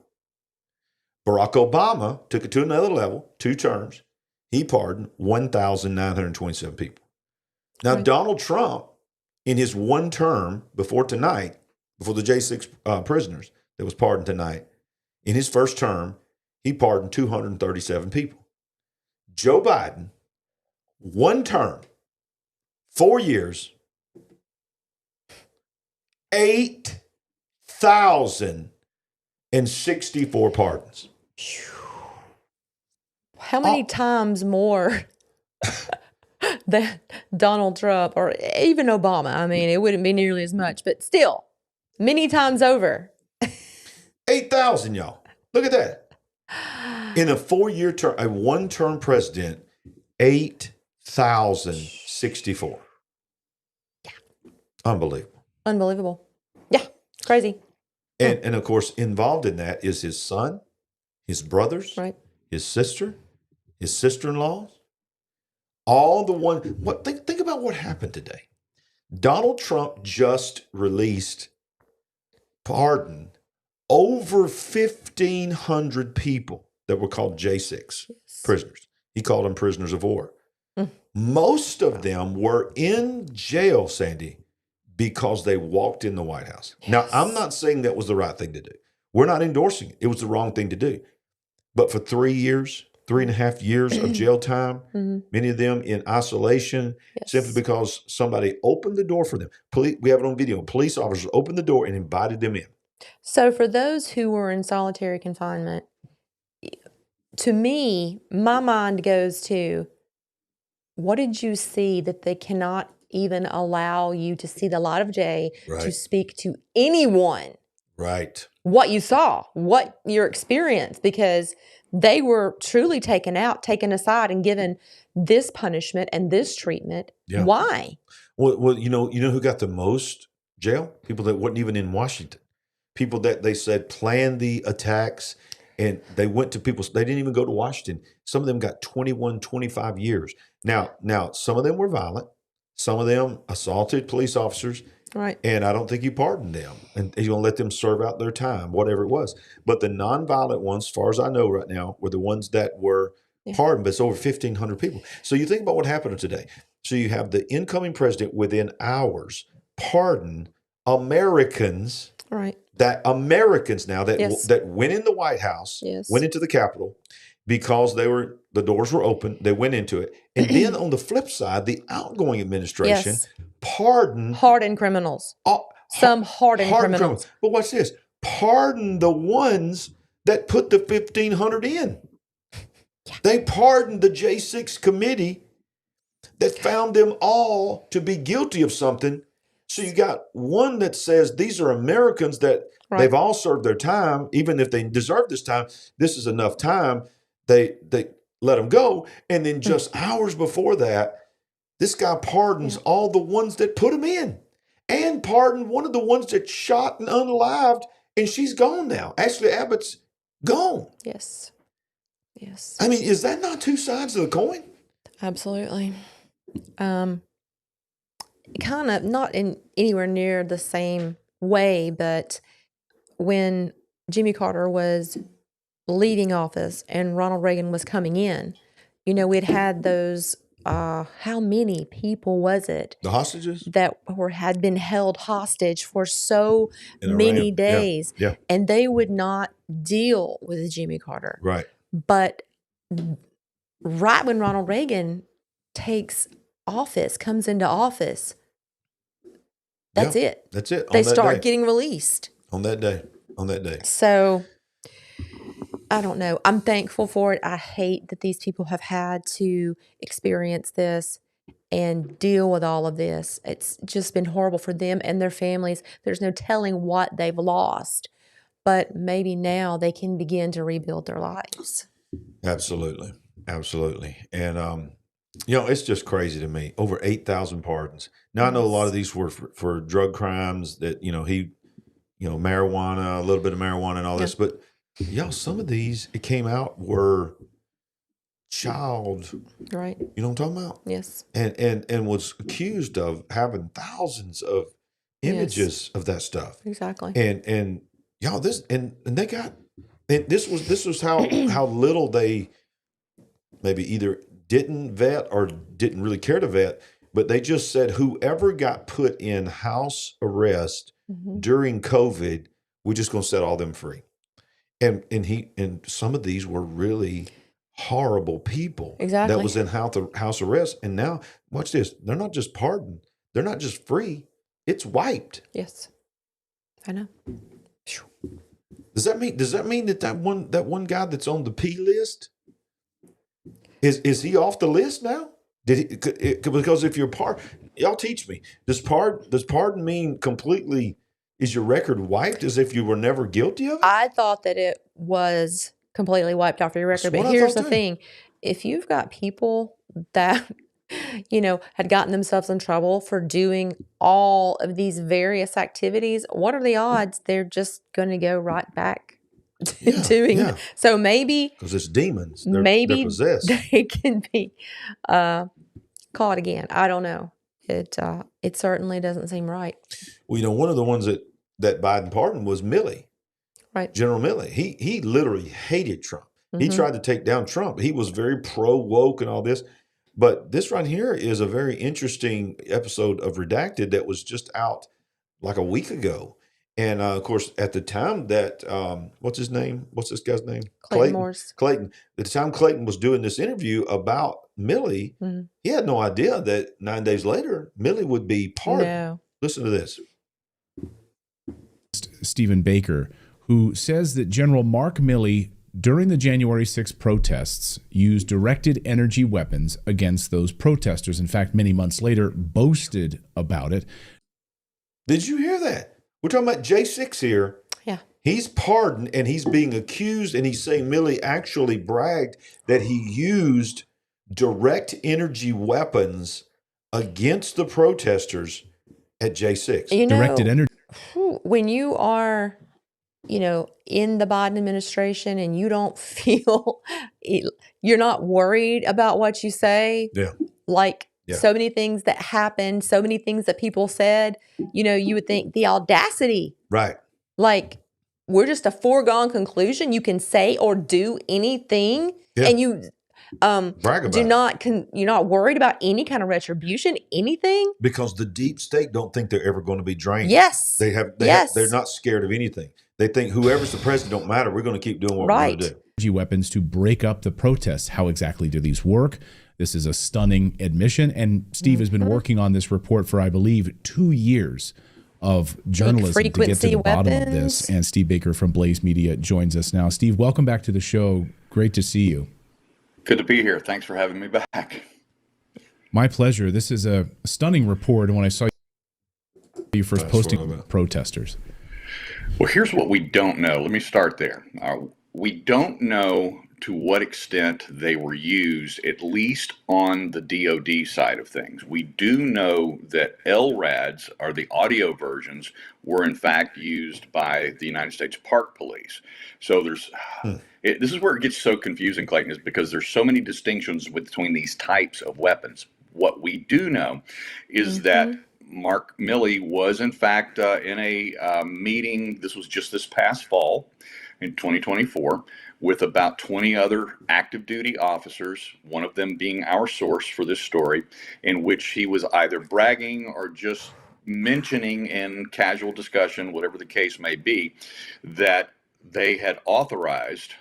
Barack Obama took it to another level, 2 terms. He pardoned 1,927 people. Now, right. Donald Trump, in his 1 term before tonight, before the J6 prisoners that was pardoned tonight, in his first term, he pardoned 237 people. Joe Biden, 1 term, 4 years, 8,064 pardons. How many times more than Donald Trump or even Obama? I mean, it wouldn't be nearly as much, but still, many times over. 8,000, y'all. Look at that. In a 4-year term, a 1-term president, 8,064. Yeah. Unbelievable. Unbelievable. Yeah. Crazy. And of course, involved in that is his son, his brothers, right. his sister, his sister-in-laws, all the one. What think about what happened today. Donald Trump just released pardon over 1,500 people that were called J6 prisoners. He called them prisoners of war. Most of them were in jail, Sandy, because they walked in the White House. Yes. Now, I'm not saying that was the right thing to do. We're not endorsing it. It was the wrong thing to do. But for 3.5 years of jail time, many of them in isolation, simply because somebody opened the door for them. We have it on video. Police officers opened the door and invited them in. So for those who were in solitary confinement, to me, my mind goes to, what did you see that they cannot even allow you to see the light of day, right, to speak to anyone? Right. What you saw, what your experience, because they were truly taken out, taken aside, and given this punishment and this treatment. Yeah. Why? Well, you know who got the most jail? People that weren't even in Washington. People that they said planned the attacks, and they went to people. They didn't even go to Washington. Some of them got 21, 25 years. Now, some of them were violent. Some of them assaulted police officers. Right. And I don't think you pardoned them. And you're going to let them serve out their time, whatever it was. But the nonviolent ones, as far as I know right now, were the ones that were pardoned. But it's over 1,500 people. So you think about what happened today. So you have the incoming president within hours pardon Americans. Right. That Americans now that went in the White House, went into the Capitol because the doors were open. They went into it. And then on the flip side, the outgoing administration pardoned hardened criminals. Some hardened criminals. But watch this. Pardon the ones that put the 1,500 in. Yeah. They pardoned the J6 committee that found them all to be guilty of something. So you got one that says these are Americans that they've all served their time, even if they deserve this time. This is enough time. They let them go. And then just hours before that, this guy pardons all the ones that put him in, and pardoned one of the ones that shot and unalived, and she's gone now. Ashley Abbott's gone. Yes. Yes. I mean, is that not 2 sides of the coin? Absolutely. Kind of not in anywhere near the same way, but when Jimmy Carter was leaving office and Ronald Reagan was coming in, we'd had those, how many people was it? The hostages? That had been held hostage for so many days. Yeah. And they would not deal with Jimmy Carter. Right. But right when Ronald Reagan comes into office, that's it. That's it. They start getting released. On that day. So, I don't know. I'm thankful for it. I hate that these people have had to experience this and deal with all of this. It's just been horrible for them and their families. There's no telling what they've lost. But maybe now they can begin to rebuild their lives. Absolutely. And, it's just crazy to me. Over 8,000 pardons. Now, I know a lot of these were for drug crimes that, he marijuana, a little bit of marijuana and all this. But y'all, some of these, it came out were child, right? You know what I'm talking about? Yes. And was accused of having thousands of images of that stuff. Exactly. And y'all, they got, and this was how little they maybe either didn't vet or didn't really care to vet, but they just said whoever got put in house arrest during COVID, we're just going to set all them free. And some of these were really horrible people that was in house arrest. And now, watch this, they're not just pardoned, they're not just free, it's wiped. Yes, I know. Does that mean that one guy that's on the P list is he off the list now? Because if you're y'all teach me, does pardon mean completely? Is your record wiped as if you were never guilty of it? I thought that it was completely wiped off your record. But here's the thing. If you've got people that, had gotten themselves in trouble for doing all of these various activities, what are the odds they're just going to go right back to doing it? So maybe. Because it's demons. They're possessed. They can be caught again. I don't know. It certainly doesn't seem right. Well, one of the ones that Biden pardoned was Millie, right? General Milley. He literally hated Trump. He tried to take down Trump. He was very pro woke and all this. But this right here is a very interesting episode of Redacted that was just out like a week ago. And of course, at the time that what's his name? What's this guy's name? Clayton Morse. Clayton. At the time Clayton was doing this interview about Millie, he had no idea that 9 days later Millie would be pardoned. No. Listen to this. Stephen Baker, who says that General Mark Milley, during the January 6th protests, used directed energy weapons against those protesters. In fact, many months later, boasted about it. Did you hear that? We're talking about J6 here. Yeah. He's pardoned and he's being accused, and he's saying Milley actually bragged that he used direct energy weapons against the protesters at J6. Directed energy. When you are, in the Biden administration and you don't feel, you're not worried about what you say. Yeah. So many things that happened, so many things that people said, you would think the audacity. Right. We're just a foregone conclusion. You can say or do anything and you brag about you're not worried about any kind of retribution, anything. Because the deep state don't think they're ever going to be drained. Yes. They're not scared of anything. They think whoever's the president don't matter. We're going to keep doing what we're going to do. Energy weapons to break up the protests. How exactly do these work? This is a stunning admission. And Steve has been working on this report for, I believe, 2 years of journalism to get to the bottom of this. And Steve Baker from Blaze Media joins us now. Steve, welcome back to the show. Great to see you. Good to be here. Thanks for having me back. My pleasure. This is a stunning report. And when I saw you first posting protesters. Well, here's what we don't know. Let me start there. We don't know to what extent they were used, at least on the DOD side of things. We do know that LRADs, or the audio versions, were in fact used by the United States Park Police. So there's, this is where it gets so confusing, Clayton, is because there's so many distinctions between these types of weapons. What we do know is that Mark Milley was in fact in a meeting, this was just this past fall in 2024, with about 20 other active duty officers, one of them being our source for this story, in which he was either bragging or just mentioning in casual discussion, whatever the case may be, that they had authorized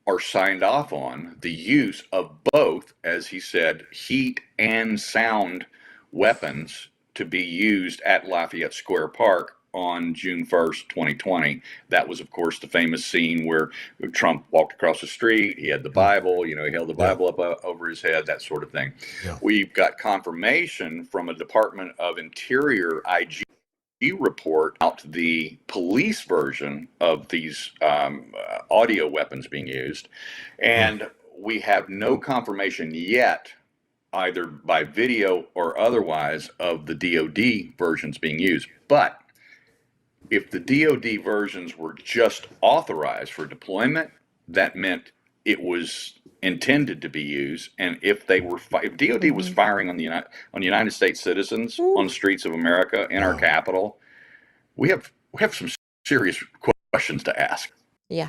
or signed off on the use of both, as he said, heat and sound weapons to be used at Lafayette Square Park on June 1st, 2020. That was, of course, the famous scene where Trump walked across the street. He had the Bible, he held the Bible up over his head, that sort of thing. Yeah. We've got confirmation from a Department of Interior IG report out the police version of these audio weapons being used. And we have no confirmation yet, either by video or otherwise, of the DOD versions being used. But if the DoD versions were just authorized for deployment, that meant it was intended to be used. And if they were, if DoD was firing on the United States citizens on the streets of America in our capital, we have some serious questions to ask. Yeah,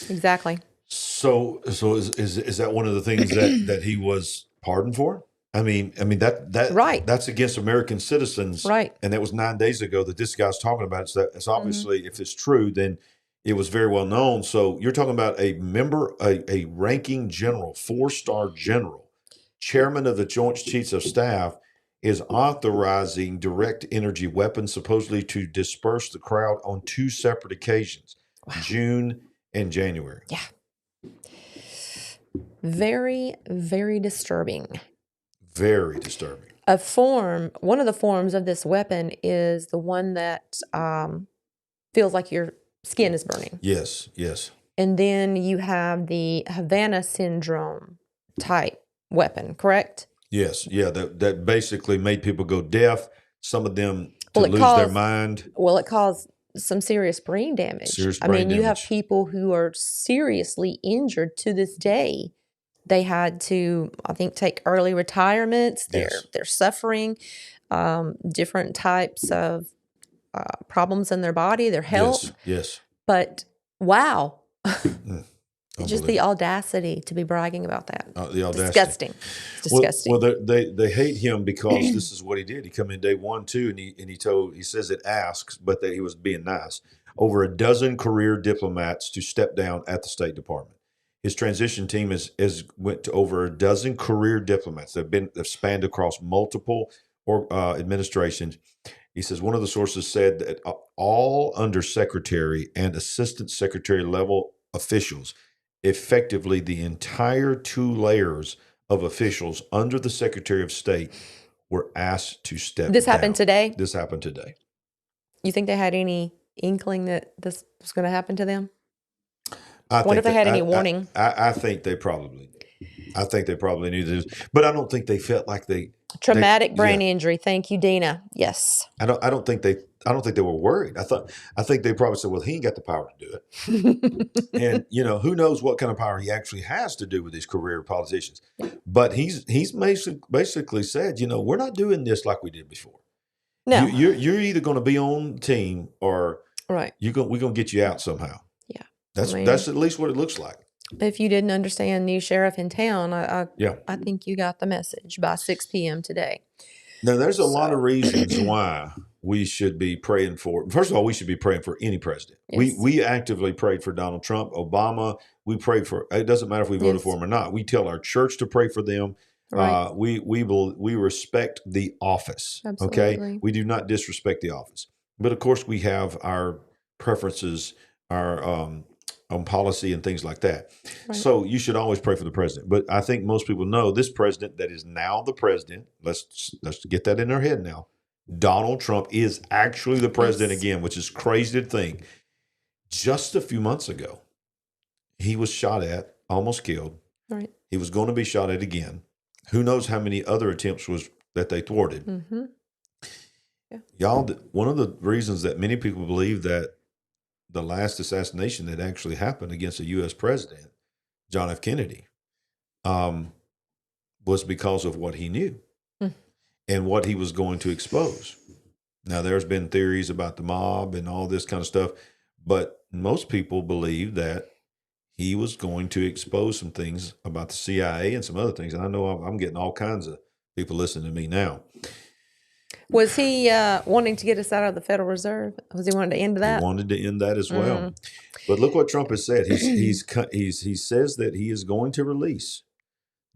exactly. So is that one of the things that he was pardoned for? I mean that right. That's against American citizens, right? And that was 9 days ago that this guy's talking about. So it's obviously, if it's true, then it was very well known. So you're talking about a member, a ranking general, 4-star general, chairman of the Joint Chiefs of Staff, is authorizing direct energy weapons supposedly to disperse the crowd on 2 separate occasions, June and January. Yeah. Very, very disturbing. Very disturbing. One of the forms of this weapon is the one that feels like your skin is burning. Yes, yes. And then you have the Havana syndrome type weapon, correct? Yes, yeah. That basically made people go deaf. Some of them lose their mind. Well, it caused some serious brain damage. You have people who are seriously injured to this day. They had to, I think, take early retirements. They're suffering different types of problems in their body, their health. Yes. But wow, just the audacity to be bragging about that. The audacity. Disgusting. It's disgusting. Well, they hate him because this is what he did. He come in day 1, 2, and he says it asks, but that he was being nice. Over a dozen career diplomats to step down at the State Department. His transition team has went to over a dozen career diplomats. They've spanned across multiple administrations. He says one of the sources said that all undersecretary and assistant secretary level officials, effectively the entire 2 layers of officials under the Secretary of State, were asked to step down. This happened today? This happened today. You think they had any inkling that this was going to happen to them? I wonder if they had any warning. I think they probably knew this, but I don't think they felt like traumatic brain injury. Thank you, Dina. Yes. I don't think they were worried. I think they probably said, well, he ain't got the power to do it. And who knows what kind of power he actually has to do with these career politicians. But he's basically said, we're not doing this like we did before. No. You're either going to be on the team or right. we're going to get you out somehow. Yeah. That's at least what it looks like. If you didn't understand new sheriff in town, I think you got the message by 6 p.m. today. Now, there's a lot of reasons why we should be praying for. First of all, we should be praying for any president. Yes. We actively prayed for Donald Trump, Obama. We prayed for. It doesn't matter if we voted for him or not. We tell our church to pray for them. Right. We respect the office. Absolutely. Okay, we do not disrespect the office. But of course, we have our preferences, our on policy and things like that. Right. So you should always pray for the president. But I think most people know this president that is now the president. Let's get that in their head now. Donald Trump is actually the president again, which is crazy to think. Just a few months ago, he was shot at, almost killed. Right. He was going to be shot at again. Who knows how many other attempts that they thwarted. Mm-hmm. Yeah. Y'all, one of the reasons that many people believe that the last assassination that actually happened against a U.S. president, John F. Kennedy, was because of what he knew and what he was going to expose. Now, there's been theories about the mob and all this kind of stuff, but most people believe that he was going to expose some things about the CIA and some other things. And I know I'm getting all kinds of people listening to me now. Was he wanting to get us out of the Federal Reserve? Was he wanting to end that? He wanted to end that as well. But look what Trump has said. He says that he is going to release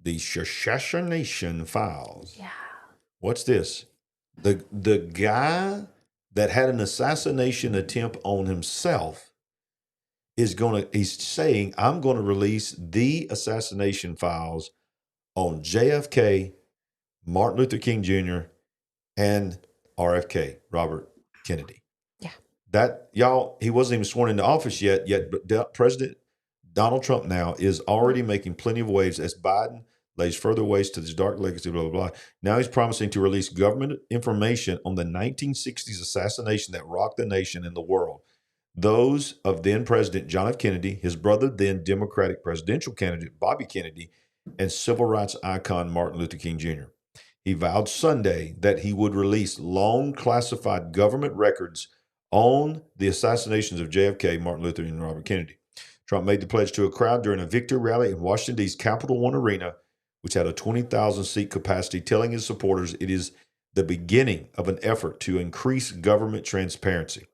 the assassination files. Yeah. What's this? The guy that had an assassination attempt on himself he's saying, I'm going to release the assassination files on JFK, Martin Luther King Jr., and RFK, Robert Kennedy. Yeah. That, y'all, he wasn't even sworn into office yet, but President Donald Trump now is already making plenty of waves as Biden, lays further waste to this dark legacy, blah, blah, blah. Now he's promising to release government information on the 1960s assassination that rocked the nation and the world. Those of then President John F. Kennedy, his brother, then Democratic presidential candidate Bobby Kennedy, and civil rights icon Martin Luther King Jr. He vowed Sunday that he would release long classified government records on the assassinations of JFK, Martin Luther, and Robert Kennedy. Trump made the pledge to a crowd during a victory rally in Washington, D.C.'s Capital One Arena, which had a 20,000 seat capacity, telling his supporters it is the beginning of an effort to increase government transparency.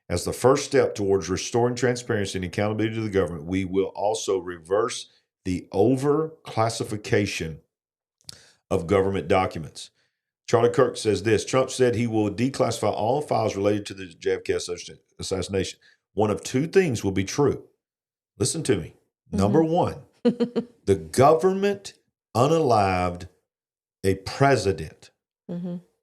As the first step towards restoring transparency and accountability to the government, we will also reverse the over-classification of government documents. Charlie Kirk says this: Trump said he will declassify all files related to the JFK assassination. One of two things will be true. Listen to me. Number one, the government unalived a president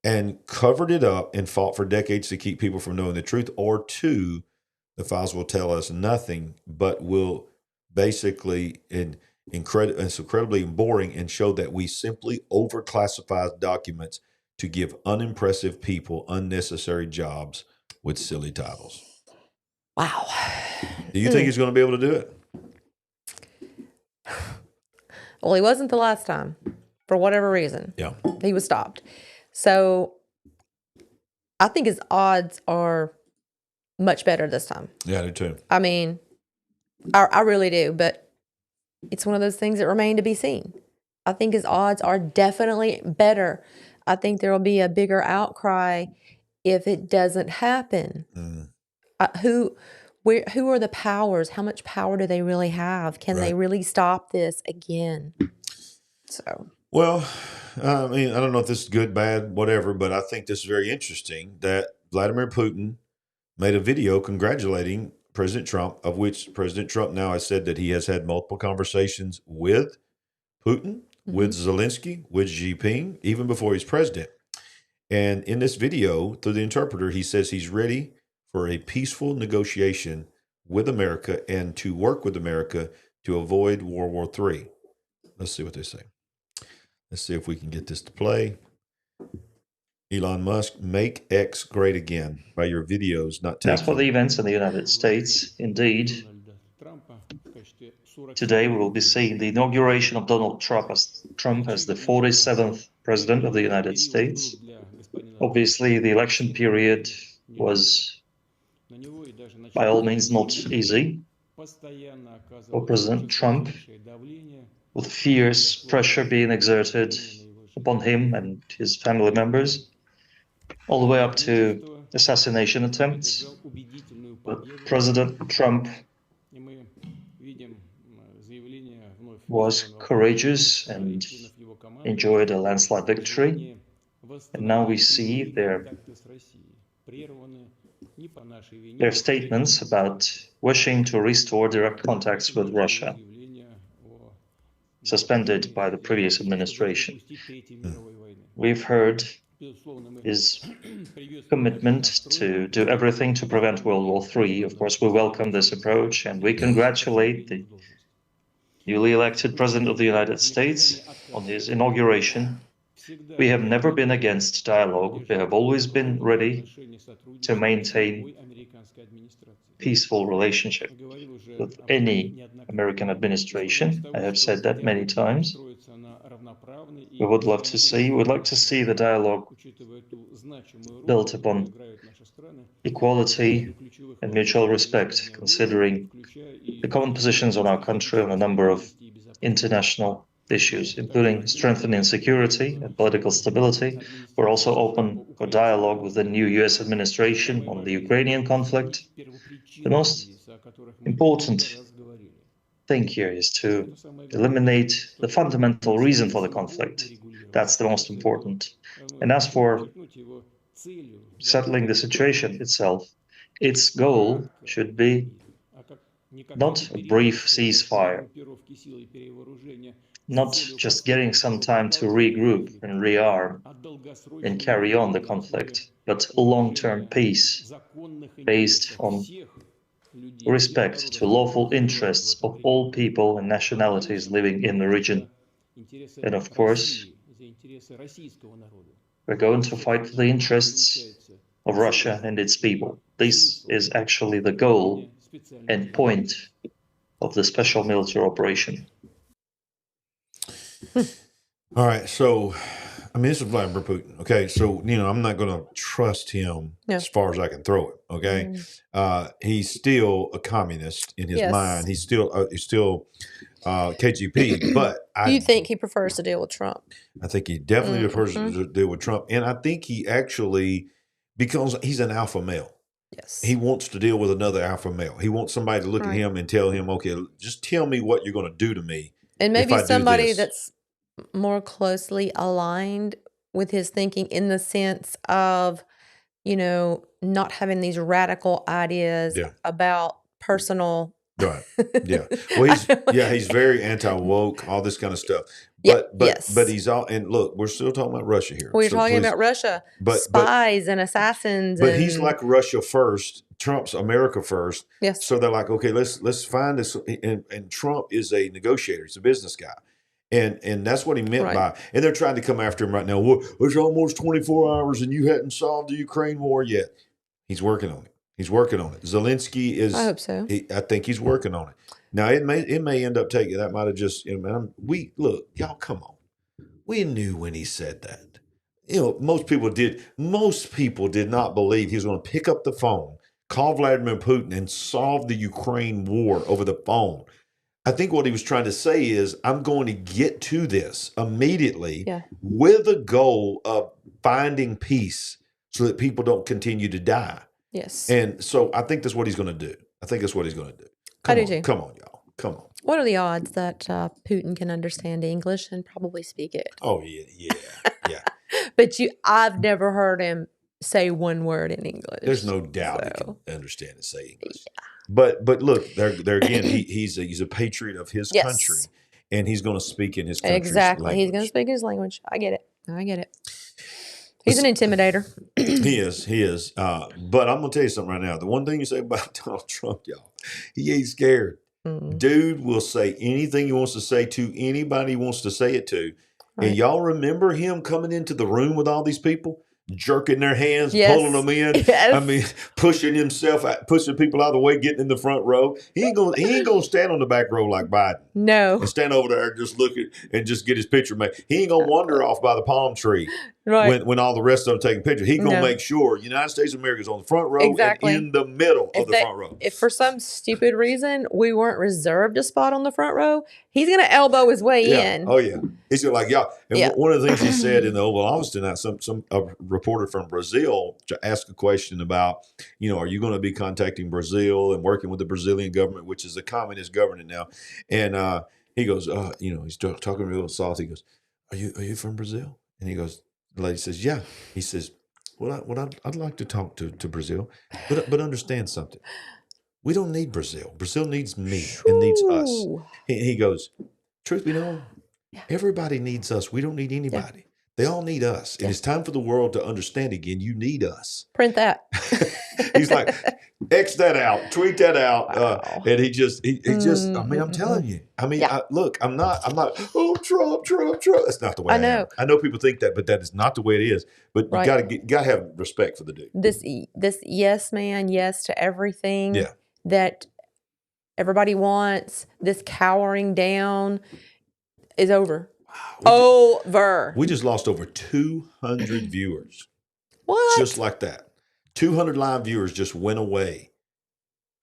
and covered it up and fought for decades to keep people from knowing the truth. Or two, the files will tell us nothing, but will basically, it's incredibly boring, and show that we simply overclassified documents to give unimpressive people unnecessary jobs with silly titles. Wow. Do you think he's going to be able to do it? Well, he wasn't the last time, for whatever reason. Yeah. He was stopped. So I think his odds are much better this time. Yeah, I do too. I mean, I really do, but it's one of those things that remain to be seen. I think his odds are definitely better. I think there will be a bigger outcry if it doesn't happen. Who are the powers? How much power do they really have? Can they really stop this again? So, well, I mean, I don't know if this is good, bad, whatever, but I think this is very interesting that Vladimir Putin made a video congratulating President Trump, of which President Trump now has said that he has had multiple conversations with Putin, with Zelensky, with Xi Jinping, even before he's president. And in this video, through the interpreter, he says he's ready for a peaceful negotiation with America and to work with America to avoid World War III. Let's see what they say. Let's see if we can get this to play. Elon Musk, make X great again by your videos, not taking. As for the events in the United States, indeed, today we will be seeing the inauguration of Donald Trump as the 47th president of the United States. Obviously, the election period was by all means not easy for President Trump, with fierce pressure being exerted upon him and his family members, all the way up to assassination attempts. But President Trump was courageous and enjoyed a landslide victory. And now we see their statements about wishing to restore direct contacts with Russia, suspended by the previous administration. We've heard his commitment to do everything to prevent World War III. Of course, we welcome this approach, and we congratulate the newly elected President of the United States on his inauguration. We have never been against dialogue. We have always been ready to maintain peaceful relationship with any American administration. I have said that many times. We would like to see the dialogue built upon equality and mutual respect, considering the common positions on our country on a number of international issues, including strengthening security and political stability. We're also open for dialogue with the new US administration on the Ukrainian conflict. The most important thing here is to eliminate the fundamental reason for the conflict. That's the most important. And as for settling the situation itself, its goal should be not a brief ceasefire, not just getting some time to regroup and rearm and carry on the conflict, but long-term peace based on respect to lawful interests of all people and nationalities living in the region. And of course, we're going to fight for the interests of Russia and its people. This is actually the goal and point of the special military operation. All right, so this is Vladimir Putin. Okay, so I'm not going to trust him as far as I can throw it. Okay, he's still a communist in his mind. He's still KGB. But do you think he prefers to deal with Trump? I think he definitely prefers to deal with Trump, and I think he actually, because he's an alpha male. Yes, he wants to deal with another alpha male. He wants somebody to look at him and tell him, "Okay, just tell me what you're going to do to me." And maybe somebody that's more closely aligned with his thinking in the sense of, not having these radical ideas about personal. Right. Yeah. Well, he's very anti-woke, all this kind of stuff. But he's all, and look, we're still talking about Russia here. We're talking about Russia, spies and assassins. But he's like Russia first. Trump's America first. Yes. So they're like, okay, let's find this. And Trump is a negotiator. He's a business guy. And that's what he meant by, and they're trying to come after him right now. Well, it's almost 24 hours and you hadn't solved the Ukraine war yet. He's working on it. Zelensky is. I hope so. I think he's working on it. Now it may end up taking. That might have just. Look, y'all, come on. We knew when he said that. Most people did not believe he was going to pick up the phone, call Vladimir Putin, and solve the Ukraine war over the phone. I think what he was trying to say is, I'm going to get to this immediately with the goal of finding peace so that people don't continue to die. Yes. And so I think that's what he's going to do. I do too. Come on, y'all. Come on. What are the odds that Putin can understand English and probably speak it? Oh, yeah. But I've never heard him say one word in English. There's no doubt he can understand and say English. Yeah. But look, there again, he's a patriot of his country, and he's going to speak in his country's language. He's going to speak his language. I get it. He's an intimidator. He is. But I'm going to tell you something right now. The one thing you say about Donald Trump, y'all, he ain't scared. Dude will say anything he wants to say to anybody he wants to say it to. Right. And y'all remember him coming into the room with all these people? Jerking their hands, pulling them in. Yes. Pushing people out of the way, getting in the front row. He ain't gonna stand on the back row like Biden. No. And stand over there, just look at and just get his picture made. He ain't gonna wander off by the palm tree when all the rest of them taking pictures. He's gonna make sure United States of America is on the front row and in the middle of the front row. If for some stupid reason we weren't reserved a spot on the front row, he's gonna elbow his way in. Oh yeah. He's like, And one of the things he said in the Oval Office tonight, a reporter from Brazil to ask a question about, are you going to be contacting Brazil and working with the Brazilian government, which is a communist government now? And he goes, he's talking real soft. He goes, are you from Brazil? And he goes, the lady says, yeah. He says, well, I'd like to talk to Brazil, but understand something. We don't need Brazil. Brazil needs me and needs us. He goes, truth be known, everybody needs us. We don't need anybody. They all need us. And it's time for the world to understand again, you need us. Print that. He's like, X that out, tweet that out. Wow. And he just, I'm telling you. Look, I'm not, Trump. That's not the way I am. I know people think that, but that is not the way it is. But you gotta have respect for the dude. This yes man, yes to everything that everybody wants, this cowering down is over. We just lost over 200 viewers. What? Just like that. 200 live viewers just went away.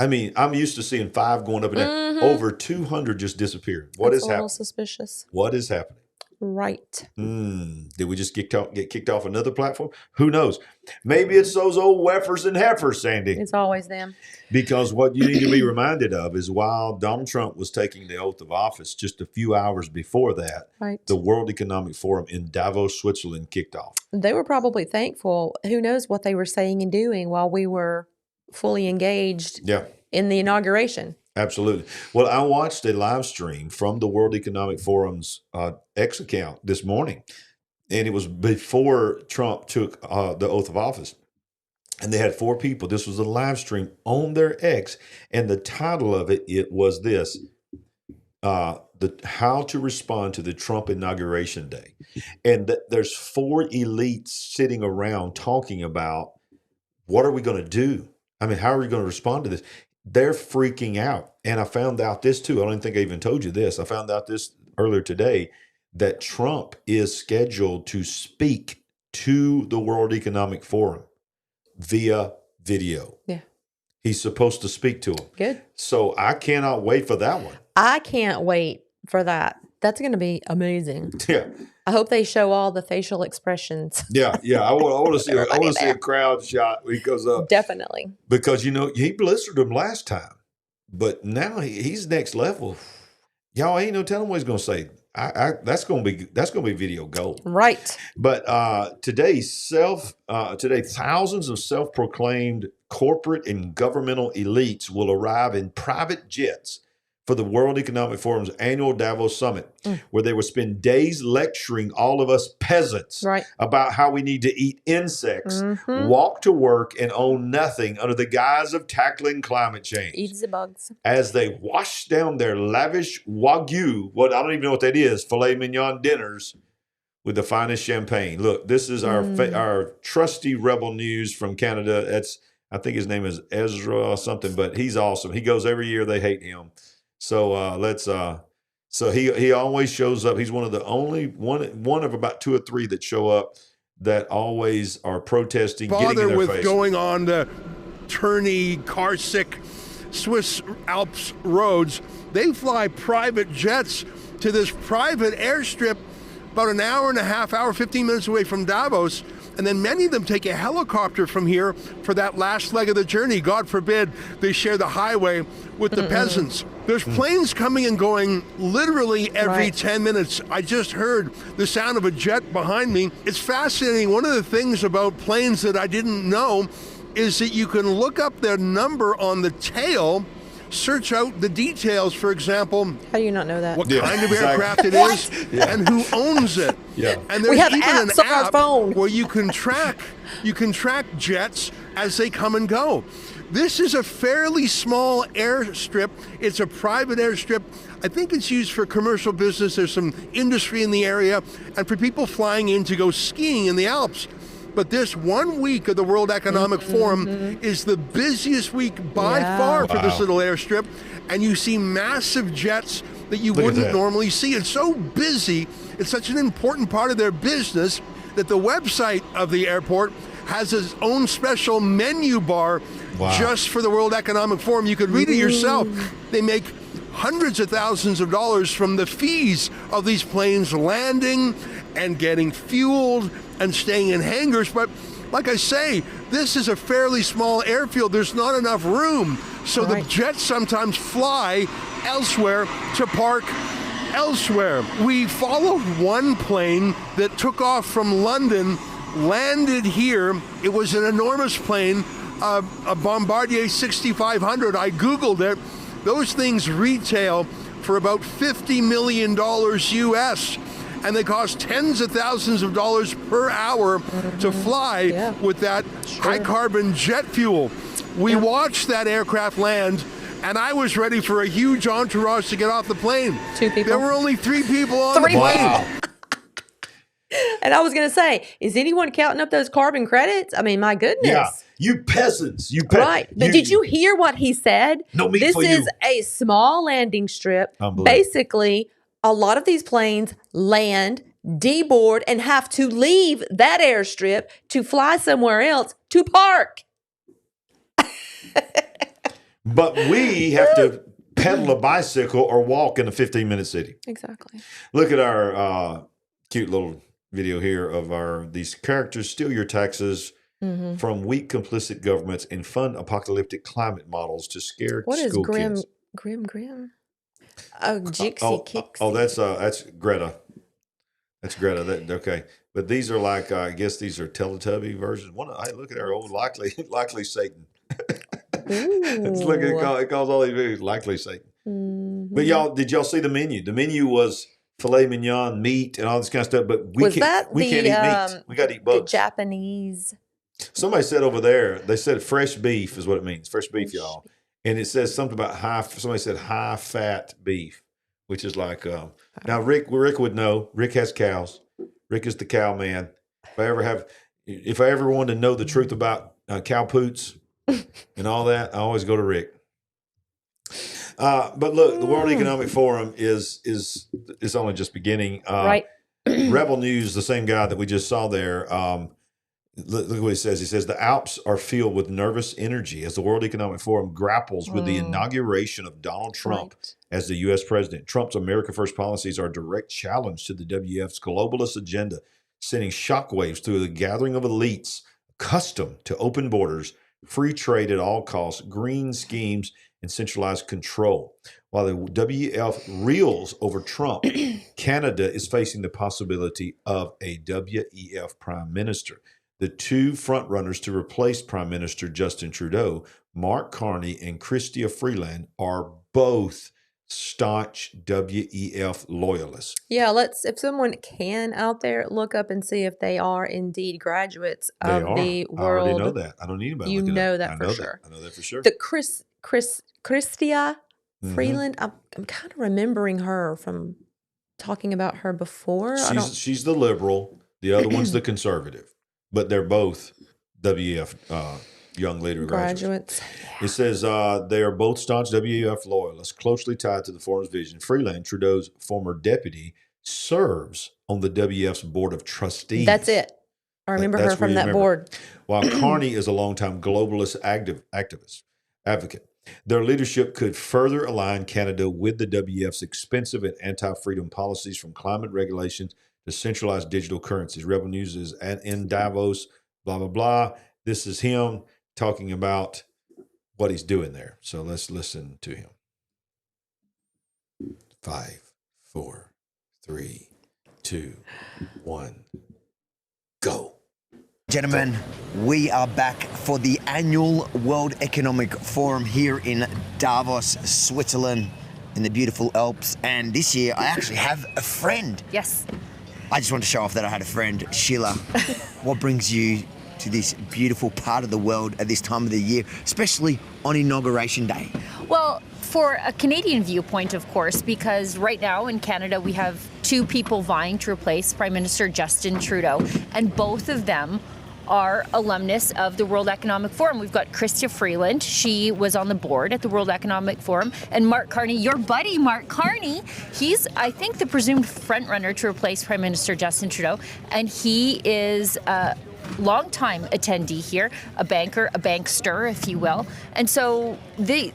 I'm used to seeing 5 going up and down. Over 200 just disappeared. What is happening? Suspicious. What is happening? Right. Did we just get kicked off another platform? Who knows? Maybe it's those old weffers and heifers, Sandy. It's always them. Because what you need to be reminded of is while Donald Trump was taking the oath of office, just a few hours before that, the World Economic Forum in Davos, Switzerland kicked off. They were probably thankful. Who knows what they were saying and doing while we were fully engaged in the inauguration. Absolutely. Well, I watched a live stream from the World Economic Forum's X account this morning, and it was before Trump took the oath of office. And they had 4 people. This was a live stream on their X, and the title of it was this: how to respond to the Trump inauguration day, and there's 4 elites sitting around talking about what are we going to do? I mean, how are we going to respond to this? They're freaking out. And I found out this too. I don't think I even told you this. I found out this earlier today, that Trump is scheduled to speak to the World Economic Forum via video. Yeah. He's supposed to speak to them. Good. So I cannot wait for that one. I can't wait for that. That's going to be amazing. Yeah. I hope they show all the facial expressions. Yeah. I want to see. I want to see a crowd shot because definitely, because he blistered him last time, but now he's next level. Y'all ain't no telling what he's going to say. That's going to be video gold. Right. But today thousands of self-proclaimed corporate and governmental elites will arrive in private jets for the World Economic Forum's annual Davos Summit, where they will spend days lecturing all of us peasants about how we need to eat insects, walk to work, and own nothing under the guise of tackling climate change. Eat the bugs. As they wash down their lavish Wagyu, I don't even know what that is, filet mignon dinners with the finest champagne. Look, this is our trusty rebel news from Canada. I think his name is Ezra or something, but he's awesome. He goes every year. They hate him. So so he always shows up. He's one of the only one of about 2 or 3 that show up that always are protesting, getting in their face. Going on the turny, car-sick Swiss Alps roads, they fly private jets to this private airstrip about an hour and a half, 15 minutes away from Davos. And then many of them take a helicopter from here for that last leg of the journey. God forbid they share the highway with the peasants. There's planes coming and going literally every 10 minutes. I just heard the sound of a jet behind me. It's fascinating. One of the things about planes that I didn't know is that you can look up their number on the tail, search out the details, for example. How do you not know that? What kind of aircraft it is and who owns it. And there's we have even apps an on our app phone where you can track jets as they come and go. This is a fairly small airstrip. It's a private airstrip. I think it's used for commercial business. There's some industry in the area and for people flying in to go skiing in the Alps. But this 1 week of the World Economic Forum is the busiest week by far for this little airstrip. And you see massive jets that you wouldn't normally see. It's so busy. It's such an important part of their business that the website of the airport has its own special menu bar just for the World Economic Forum. You could read it yourself. They make hundreds of thousands of dollars from the fees of these planes landing and getting fueled and staying in hangars. But like I say, this is a fairly small airfield. There's not enough room. So the jets sometimes fly elsewhere to park elsewhere. We followed one plane that took off from London, landed here. It was an enormous plane, a Bombardier 6500. I Googled it. Those things retail for about $50 million US. And they cost tens of thousands of dollars per hour to fly with that high carbon jet fuel. We watched that aircraft land, and I was ready for a huge entourage to get off the plane. 2 people. There were only 3 people on the plane. Wow. And I was going to say, is anyone counting up those carbon credits? I mean, my goodness. Yeah, you peasants. Right. But did you hear what he said? No meat this for is you. a small landing strip. Basically, a lot of these planes land, deboard, and have to leave that airstrip to fly somewhere else to park. But we have to pedal a bicycle or walk in a 15-minute city. Exactly. Look at our cute little video here of these characters steal your taxes from weak complicit governments and fund apocalyptic climate models to scare What is school kids. Grim? Oh, Jixie Kicks. Oh, that's Greta. That's Greta. Okay, but these are like I guess these are Teletubby versions. Hey, look at our old likely Satan. Look at it calls all these videos likely Satan. But did y'all see the menu? The menu was filet mignon, meat, and all this kind of stuff. But we can't eat meat. We got to eat bugs. The Japanese. Somebody said over there. They said fresh beef is what it means. Fresh beef, y'all. And it says something about somebody said high fat beef. which is like now Rick would know. Rick has cows. Rick is the cow man. If I ever wanted to know the truth about cow poots and all that, I always go to Rick. But look, the World Economic Forum is only just beginning. Right. Rebel News, the same guy that we just saw there. Look what he says. He says the Alps are filled with nervous energy as the World Economic Forum grapples with the inauguration of Donald Trump as the U.S. president. Trump's America First policies are a direct challenge to the WEF's globalist agenda, sending shockwaves through the gathering of elites accustomed to open borders, free trade at all costs, green schemes, and centralized control. While the WEF reels over Trump, Canada is facing the possibility of a WEF prime minister. The two frontrunners to replace Prime Minister Justin Trudeau, Mark Carney and Chrystia Freeland, are both staunch WEF loyalists. Yeah, if someone can out there look up and see if they are indeed graduates of the World. I already know that. I don't need anybody. You looking know up. that I for know sure. I know that for sure. The Chrystia Freeland. I'm kind of remembering her from talking about her before. She's the liberal. The other one's the conservative. But they're both WEF young leader graduates. Yeah. It says they are both staunch WEF loyalists, closely tied to the forum's vision. Freeland, Trudeau's former deputy, serves on the WEF's board of trustees. That's it. I remember her from that board. While Carney is a longtime globalist advocate. Their leadership could further align Canada with the WEF's expensive and anti-freedom policies, from climate regulations to centralized digital currencies. Rebel News is in Davos, blah, blah, blah. This is him talking about what he's doing there. So let's listen to him. 5, 4, 3, 2, 1, go. Gentlemen, we are back for the annual World Economic Forum here in Davos, Switzerland, in the beautiful Alps. And this year, I actually have a friend. Yes. I just want to show off that I had a friend, Sheila. What brings you to this beautiful part of the world at this time of the year, especially on Inauguration Day? Well, for a Canadian viewpoint, of course, because right now in Canada we have two people vying to replace Prime Minister Justin Trudeau, and both of them are alumnus of the World Economic Forum. We've got Chrystia Freeland. She was on the board at the World Economic Forum. And Mark Carney, your buddy Mark Carney, he's, I think, the presumed frontrunner to replace Prime Minister Justin Trudeau. And he is a longtime attendee here, a banker, a bankster, if you will. And so the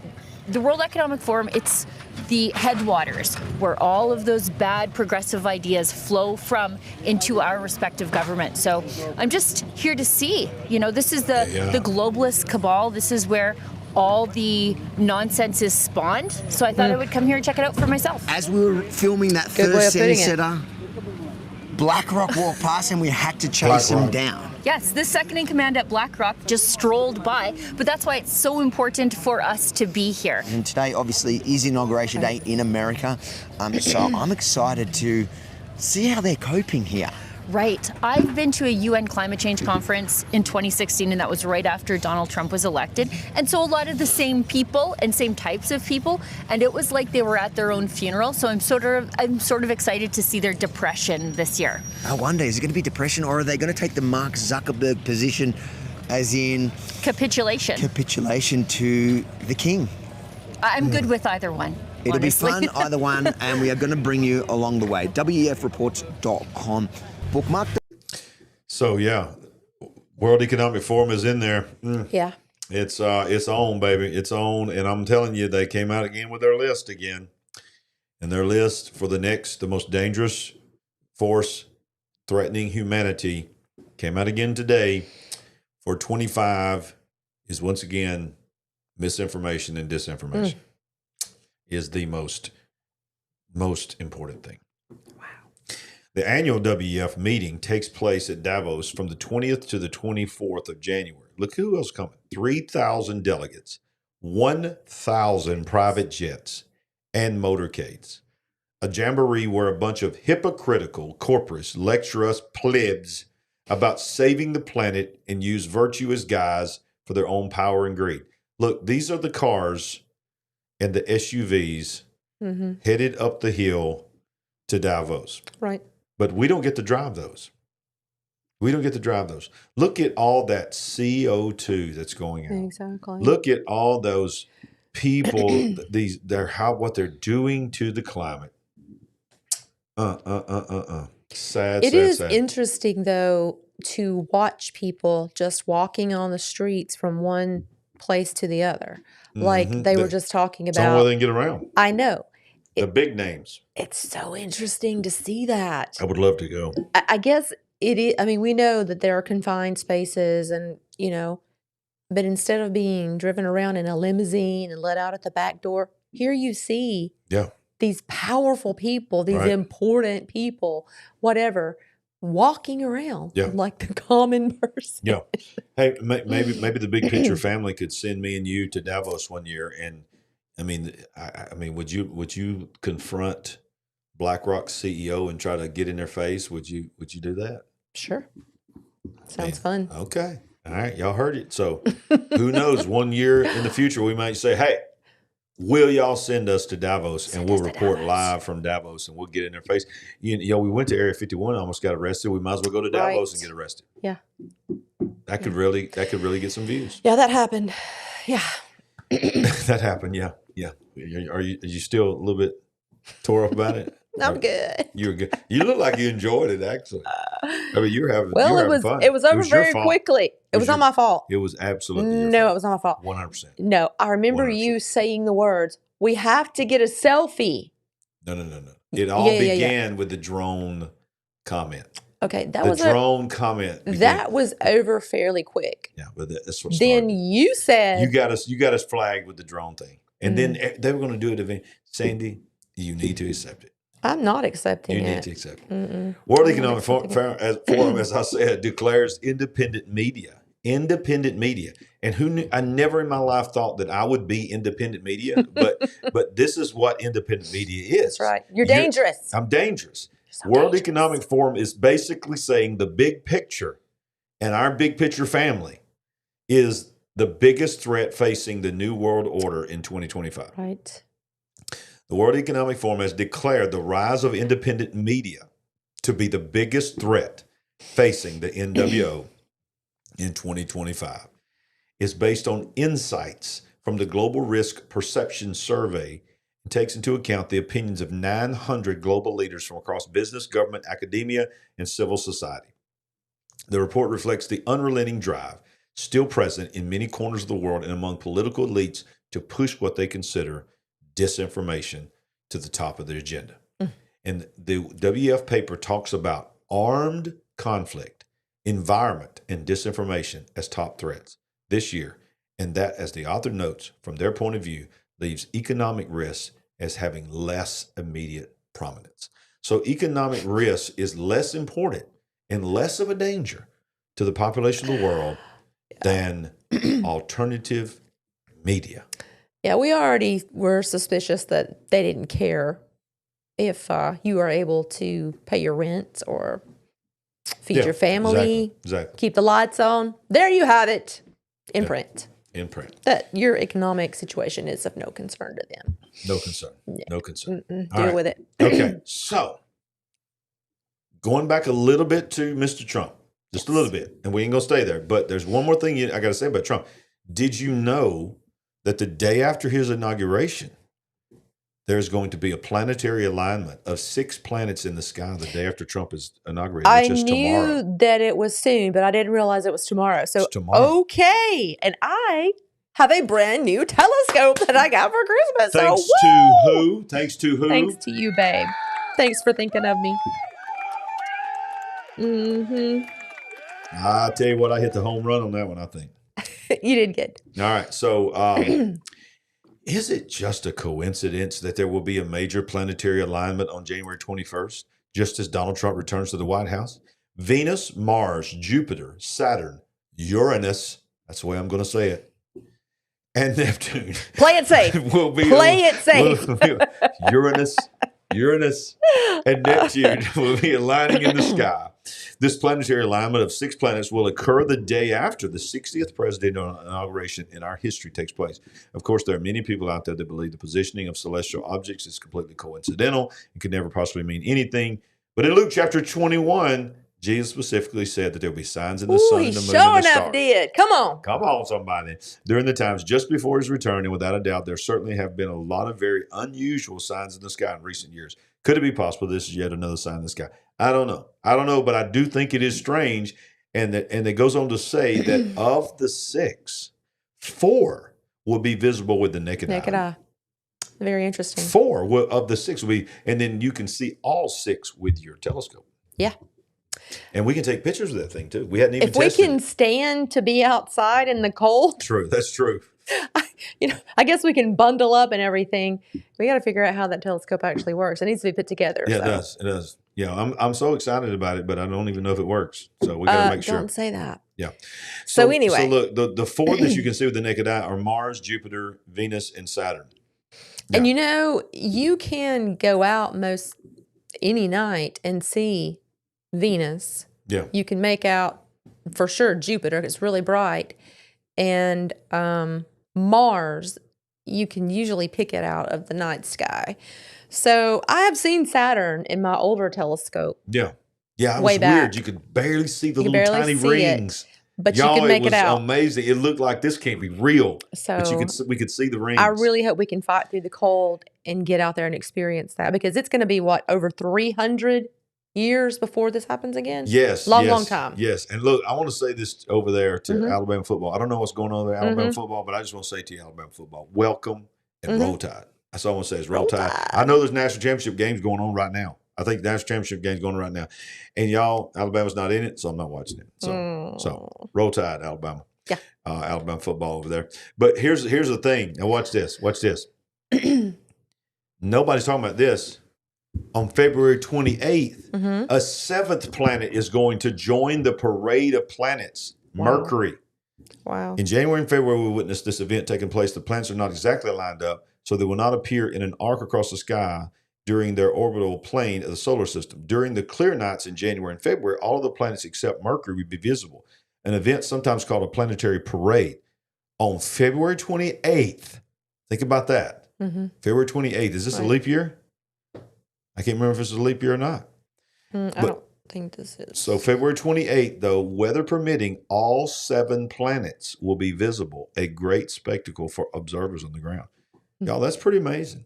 World Economic Forum, it's the headwaters where all of those bad progressive ideas flow from into our respective government. So I'm just here to see, this is the globalist cabal. This is where all the nonsense is spawned. So I thought I would come here and check it out for myself. As we were filming that first center, BlackRock walked past and we had to chase him down. Yes, this second in command at BlackRock just strolled by, but that's why it's so important for us to be here. And today, obviously, is Inauguration Day in America, so I'm excited to see how they're coping here. Right. I've been to a UN climate change conference in 2016, and that was right after Donald Trump was elected. And so a lot of the same people and same types of people, and it was like they were at their own funeral. So I'm sort of excited to see their depression this year. I wonder, is it going to be depression, or are they going to take the Mark Zuckerberg position, as in capitulation? Capitulation to the king. I'm good with either one. It'll honestly. be fun, either one, and we are going to bring you along the way. WEFreports.com. Bookmark. So yeah, World Economic Forum is in there. Yeah, it's on, baby. It's on, and I'm telling you, they came out again with their list again, and their list for the most dangerous force threatening humanity came out again today. For 25 is once again misinformation and disinformation is the most important thing. The annual WEF meeting takes place at Davos from the 20th to the 24th of January. Look who else coming. 3,000 delegates, 1,000 private jets, and motorcades. A jamboree where a bunch of hypocritical corporates lecture us plebs about saving the planet and use virtue as guise for their own power and greed. Look, these are the cars and the SUVs headed up the hill to Davos. Right. But we don't get to drive those. We don't get to drive those. Look at all that CO2 that's going out. Exactly. Look at all those people, what they're doing to the climate. Sad. It is interesting, though, to watch people just walking on the streets from one place to the other. Like they were just talking about. It's the only way they can get around. I know. The big names. It's so interesting to see that. I would love to go. I guess it is. I mean, we know that there are confined spaces and, but instead of being driven around in a limousine and let out at the back door, here you see these powerful people, these important people, whatever, walking around like the common person. Yeah. Hey, maybe the big picture family could send me and you to Davos one year. And I mean, would you confront BlackRock's CEO and try to get in their face? Would you do that? Sure. Sounds fun. Okay. All right. Y'all heard it. So who knows, 1 year in the future, we might say, hey, will y'all send us to Davos and we'll report live from Davos and we'll get in their face. We went to Area 51, almost got arrested. We might as well go to Davos and get arrested. Yeah. That could really get some views. Yeah, that happened. Yeah. That happened. Yeah. Yeah. Are you still a little bit tore up about it? I'm good. You're good. You look like you enjoyed it, actually. I mean, you were having fun. It was over very quickly. It was not my fault. It was absolutely your fault. fault. It was not my fault. 100%. No, I remember 100%. you saying the words, "We have to get a selfie." No. It all began with the drone comment. Okay, that the was drone comment. That was over fairly quick. Yeah, but that's what started. Then you said you got us flagged with the drone thing, and then they were going to do it eventually. Sandy, you need to accept it. I'm not accepting it. You need to accept it. World Economic Forum, as I said, declares independent media. Independent media. And who knew? I never in my life thought that I would be independent media, but this is what independent media is. That's right. You're dangerous. I'm dangerous. So World dangerous. Economic Forum is basically saying the big picture and our big picture family is the biggest threat facing the New World Order in 2025. Right. The World Economic Forum has declared the rise of independent media to be the biggest threat facing the NWO in 2025. It's based on insights from the Global Risk Perception Survey and takes into account the opinions of 900 global leaders from across business, government, academia, and civil society. The report reflects the unrelenting drive still present in many corners of the world and among political elites to push what they consider disinformation to the top of the agenda. And the WEF paper talks about armed conflict, environment, and disinformation as top threats this year. And that, as the author notes, from their point of view, leaves economic risks as having less immediate prominence. So economic risk is less important and less of a danger to the population of the world than alternative media. Yeah, we already were suspicious that they didn't care if you are able to pay your rent or feed your family, exactly. Keep the lights on. There you have it, in print. In print. That your economic situation is of no concern to them. No concern. Yeah. No concern. Deal with it. Okay, so going back a little bit to Mr. Trump, just a little bit, and we ain't going to stay there, but there's one more thing I got to say about Trump. Did you know that the day after his inauguration, there's going to be a planetary alignment of 6 planets in the sky the day after Trump is inaugurated? I knew that it was soon, but I didn't realize it was tomorrow. So, okay. And I have a brand new telescope that I got for Christmas. Thanks to who? Thanks to who? Thanks to you, babe. Thanks for thinking of me. I tell you what, I hit the home run on that one, I think. You did good. All right. So is it just a coincidence that there will be a major planetary alignment on January 21st, just as Donald Trump returns to the White House? Venus, Mars, Jupiter, Saturn, Uranus, that's the way I'm going to say it, and Neptune. Play it safe. Will be Play it safe. Uranus Uranus and Neptune will be aligning in the sky. This planetary alignment of 6 planets will occur the day after the 60th presidential inauguration in our history takes place. Of course, there are many people out there that believe the positioning of celestial objects is completely coincidental and could never possibly mean anything. But in Luke chapter 21, Jesus specifically said that there will be signs in the sun and the moon and the stars. Did. Come on, somebody. During the times just before his return, and without a doubt, there certainly have been a lot of very unusual signs in the sky in recent years. Could it be possible this is yet another sign in the sky? I don't know, but I do think it is strange. And it goes on to say that of the 6, 4 will be visible with the naked eye. Very interesting. 4 of the 6 will be, and then you can see all 6 with your telescope. Yeah. And we can take pictures of that thing too. We hadn't even tested. If we can stand to be outside in the cold. True. That's true. I guess we can bundle up and everything. We got to figure out how that telescope actually works. It needs to be put together. Yeah, so. It does. Yeah, I'm so excited about it, but I don't even know if it works. So we got to make sure. Don't say that. Yeah. So anyway. So look, the 4 that you can see with the naked eye are Mars, Jupiter, Venus, and Saturn. Yeah. And you can go out most any night and see Venus. Yeah. You can make out for sure Jupiter. It's really bright. And Mars, you can usually pick it out of the night sky. So I have seen Saturn in my older telescope. Yeah. Yeah, it way was back. Weird. You could barely see the little tiny rings. But you can make it out. It was amazing. It looked like this can't be real. So but we could see the rings. I really hope we can fight through the cold and get out there and experience that, because it's going to be over 300 years before this happens again? Yes. Long time. Yes. And look, I want to say this over there to Alabama football. I don't know what's going on there, Alabama football, but I just want to say to you, Alabama football, welcome and roll tide. That's all I want to say is roll tide. I know there's national championship games going on right now. I think the national championship game's going on right now. And y'all, Alabama's not in it, so I'm not watching it. So roll tide, Alabama. Yeah. Alabama football over there. But here's the thing. Now watch this. Nobody's talking about this. On February 28th, a 7th planet is going to join the parade of planets, Mercury. Wow. In January and February, we witnessed this event taking place. The planets are not exactly lined up, so they will not appear in an arc across the sky during their orbital plane of the solar system. During the clear nights in January and February, all of the planets except Mercury will be visible. An event sometimes called a planetary parade. On February 28th, think about that. February 28th, is this a leap year? I can't remember if it's a leap year or not. I don't think this is. So February 28th, though, weather permitting, all 7 planets will be visible, a great spectacle for observers on the ground. Y'all, that's pretty amazing.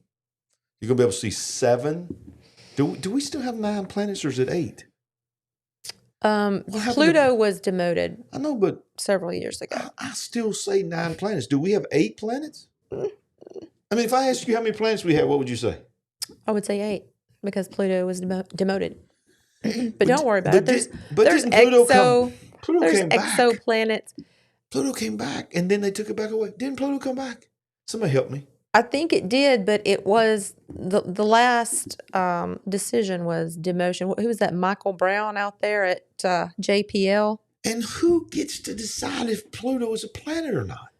You're going to be able to see 7. Do we still have 9 planets, or is it 8? Pluto was demoted. I know, but several years ago. I still say 9 planets. Do we have 8 planets? I mean, if I ask you how many planets we have, what would you say? I would say 8. Because Pluto was demoted. But don't worry about it. There's exoplanets. Pluto came back, and then they took it back away. Didn't Pluto come back? Somebody help me. I think it did, but it was the last decision was demotion. Who was that? Michael Brown out there at JPL? And who gets to decide if Pluto is a planet or not?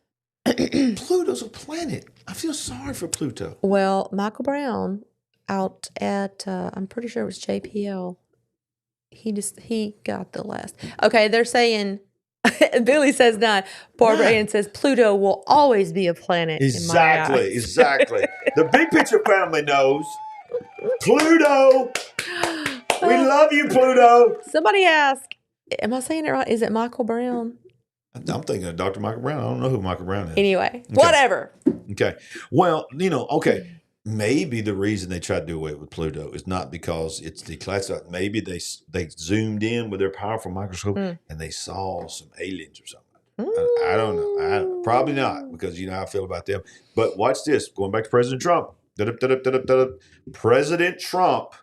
Pluto's a planet. I feel sorry for Pluto. Well, Michael Brown out at I'm pretty sure it was JPL. He got the last. Okay, they're saying Billy says 9. Poor Brian says Pluto will always be a planet. Exactly. The big picture family knows. Pluto. We love you, Pluto. Somebody ask, am I saying it right? Is it Michael Brown? I'm thinking of Dr. Michael Brown. I don't know who Michael Brown is. Anyway, whatever. Okay. Well, maybe the reason they tried to do away with Pluto is not because it's declassified. Maybe they zoomed in with their powerful microscope and they saw some aliens or something. I don't know. Probably not, because you know how I feel about them. But watch this. Going back to President Trump. President Trump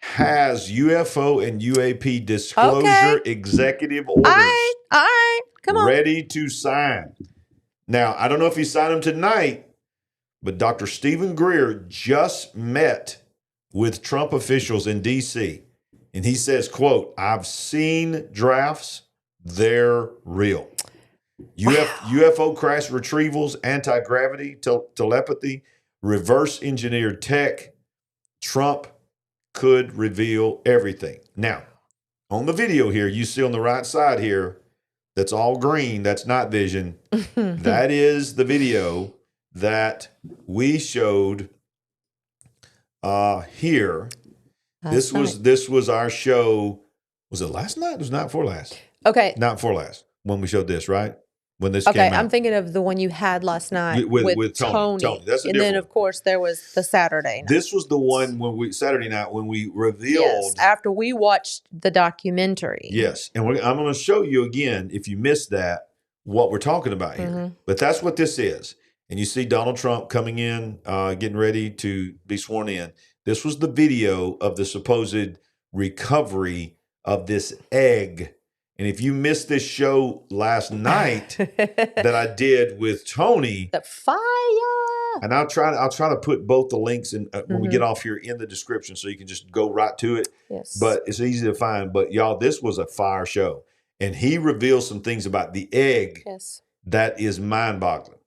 has UFO and UAP disclosure executive orders. All right. Come on. Ready to sign. Now, I don't know if he signed them tonight, but Dr. Stephen Greer just met with Trump officials in D.C., and he says, quote, "I've seen drafts. They're real. UFO crash retrievals, anti-gravity, telepathy, reverse engineered tech. Trump could reveal everything. Now, on the video here, you see on the right side here, that's all green. That's night vision. That is the video that we showed here. This was our show. Was it last night? It was night before last. Okay. Night before last when we showed this, right? When this came out. I'm thinking of the one you had last night with Tony. That's a and then, one. Of course, there was the Saturday night. This was the one Saturday night when we revealed. Yes, after we watched the documentary. Yes, and I'm going to show you again, if you missed that, what we're talking about here. Mm-hmm. But that's what this is. And you see Donald Trump coming in, getting ready to be sworn in. This was the video of the supposed recovery of this egg. And if you missed this show last night that I did with Tony, the fire, and I'll try to put both the links in when we get off here in the description, so you can just go right to it. Yes, but it's easy to find. But y'all, this was a fire show, and he reveals some things about the egg that is mind-boggling.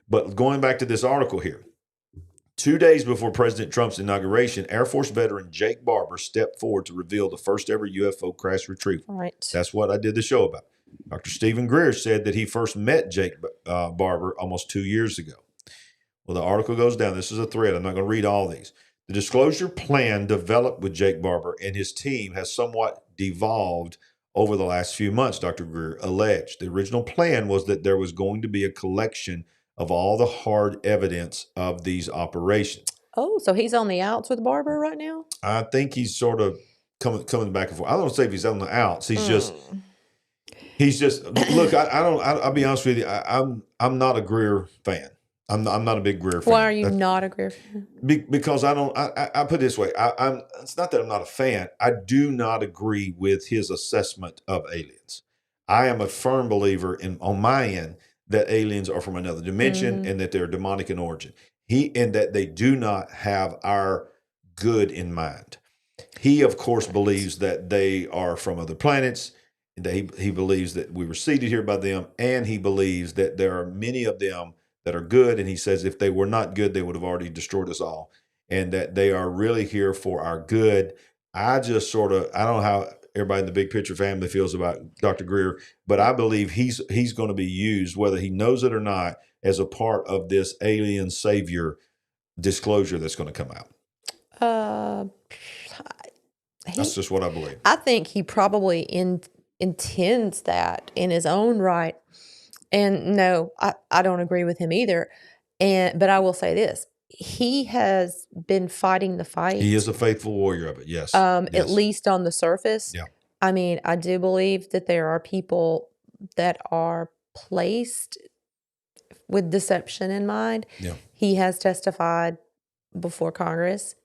But going back to this article here. 2 days before President Trump's inauguration, Air Force veteran Jake Barber stepped forward to reveal the first ever UFO crash retrieval. Right. That's what I did the show about. Dr. Stephen Greer said that he first met Jake Barber almost 2 years ago. Well, the article goes down. This is a thread. I'm not going to read all these. The disclosure plan developed with Jake Barber and his team has somewhat devolved over the last few months, Dr. Greer alleged. The original plan was that there was going to be a collection of all the hard evidence of these operations. Oh, so he's on the outs with Barber right now? I think he's sort of coming back and forth. I don't say if he's on the outs. He's just look, I'll be honest with you. I'm not a Greer fan. I'm not a big Greer fan. Why are you not a Greer fan? Because I put it this way. It's not that I'm not a fan. I do not agree with his assessment of aliens. I am a firm believer on my end that aliens are from another dimension and that they're demonic in origin. And that they do not have our good in mind. He, of course, believes that they are from other planets, and that he believes that we were seeded here by them, and he believes that there are many of them that are good, and he says if they were not good, they would have already destroyed us all, and that they are really here for our good. I don't know how everybody in the big picture family feels about Dr. Greer, but I believe he's going to be used, whether he knows it or not, as a part of this alien savior disclosure that's going to come out. That's just what I believe. I think he probably intends that in his own right. And no, I don't agree with him either. But I will say this. He has been fighting the fight. He is a faithful warrior of it, yes. At least on the surface. Yeah. I mean, I do believe that there are people that are placed with deception in mind. Yeah. He has testified before Congress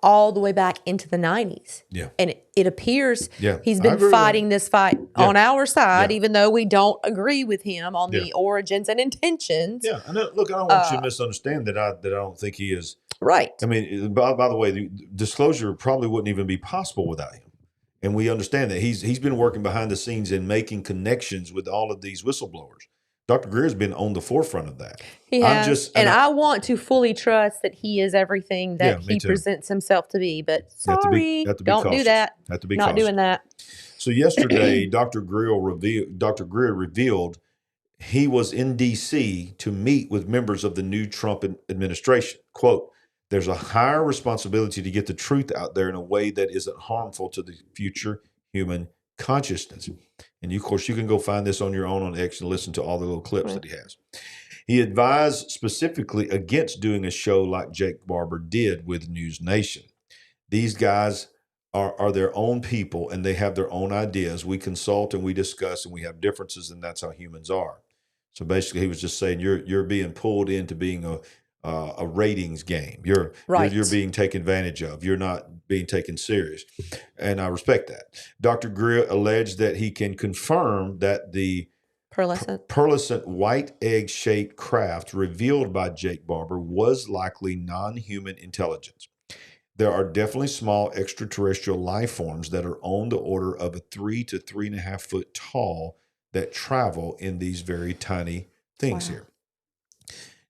all the way back into the 90s. Yeah. And it appears Yeah. he's been fighting this fight on our side, even though we don't agree with him on the origins and intentions. Yeah. And look, I don't want you to misunderstand that I don't think he is. Right. I mean, by the way, the disclosure probably wouldn't even be possible without him. And we understand that he's been working behind the scenes and making connections with all of these whistleblowers. Dr. Greer has been on the forefront of that. He has. I want to fully trust that he is everything that he presents himself to be. But sorry, don't do that. Have to be not cautious. doing that. So yesterday, Dr. Greer revealed he was in D.C. to meet with members of the new Trump administration. Quote, there's a higher responsibility to get the truth out there in a way that isn't harmful to the future human consciousness. And of course, you can go find this on your own on X and listen to all the little clips that he has. He advised specifically against doing a show like Jake Barber did with News Nation. These guys are their own people and they have their own ideas. We consult and we discuss and we have differences, and that's how humans are. So basically, he was just saying you're being pulled into being a ratings game. You're being taken advantage of. You're not being taken serious. And I respect that. Dr. Greer alleged that he can confirm that the pearlescent white egg-shaped craft revealed by Jake Barber was likely non-human intelligence. There are definitely small extraterrestrial life forms that are on the order of a 3 to 3.5 foot tall that travel in these very tiny things here.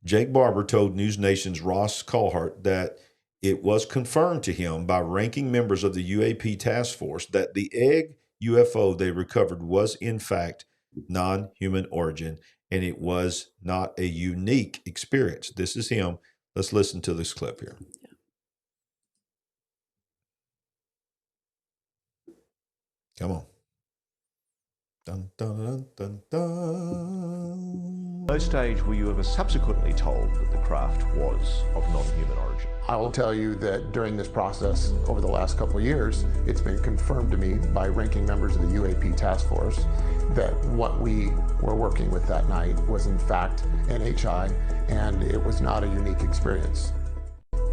Jake Barber told News Nation's Ross Coulthart that it was confirmed to him by ranking members of the UAP task force that the egg UFO they recovered was in fact non-human origin, and it was not a unique experience. This is him. Let's listen to this clip here. Come on. Dun, dun, dun, dun, dun. No stage were you ever subsequently told that the craft was of non-human origin? I will tell you that during this process over the last couple of years, it's been confirmed to me by ranking members of the UAP task force that what we were working with that night was in fact NHI, and it was not a unique experience.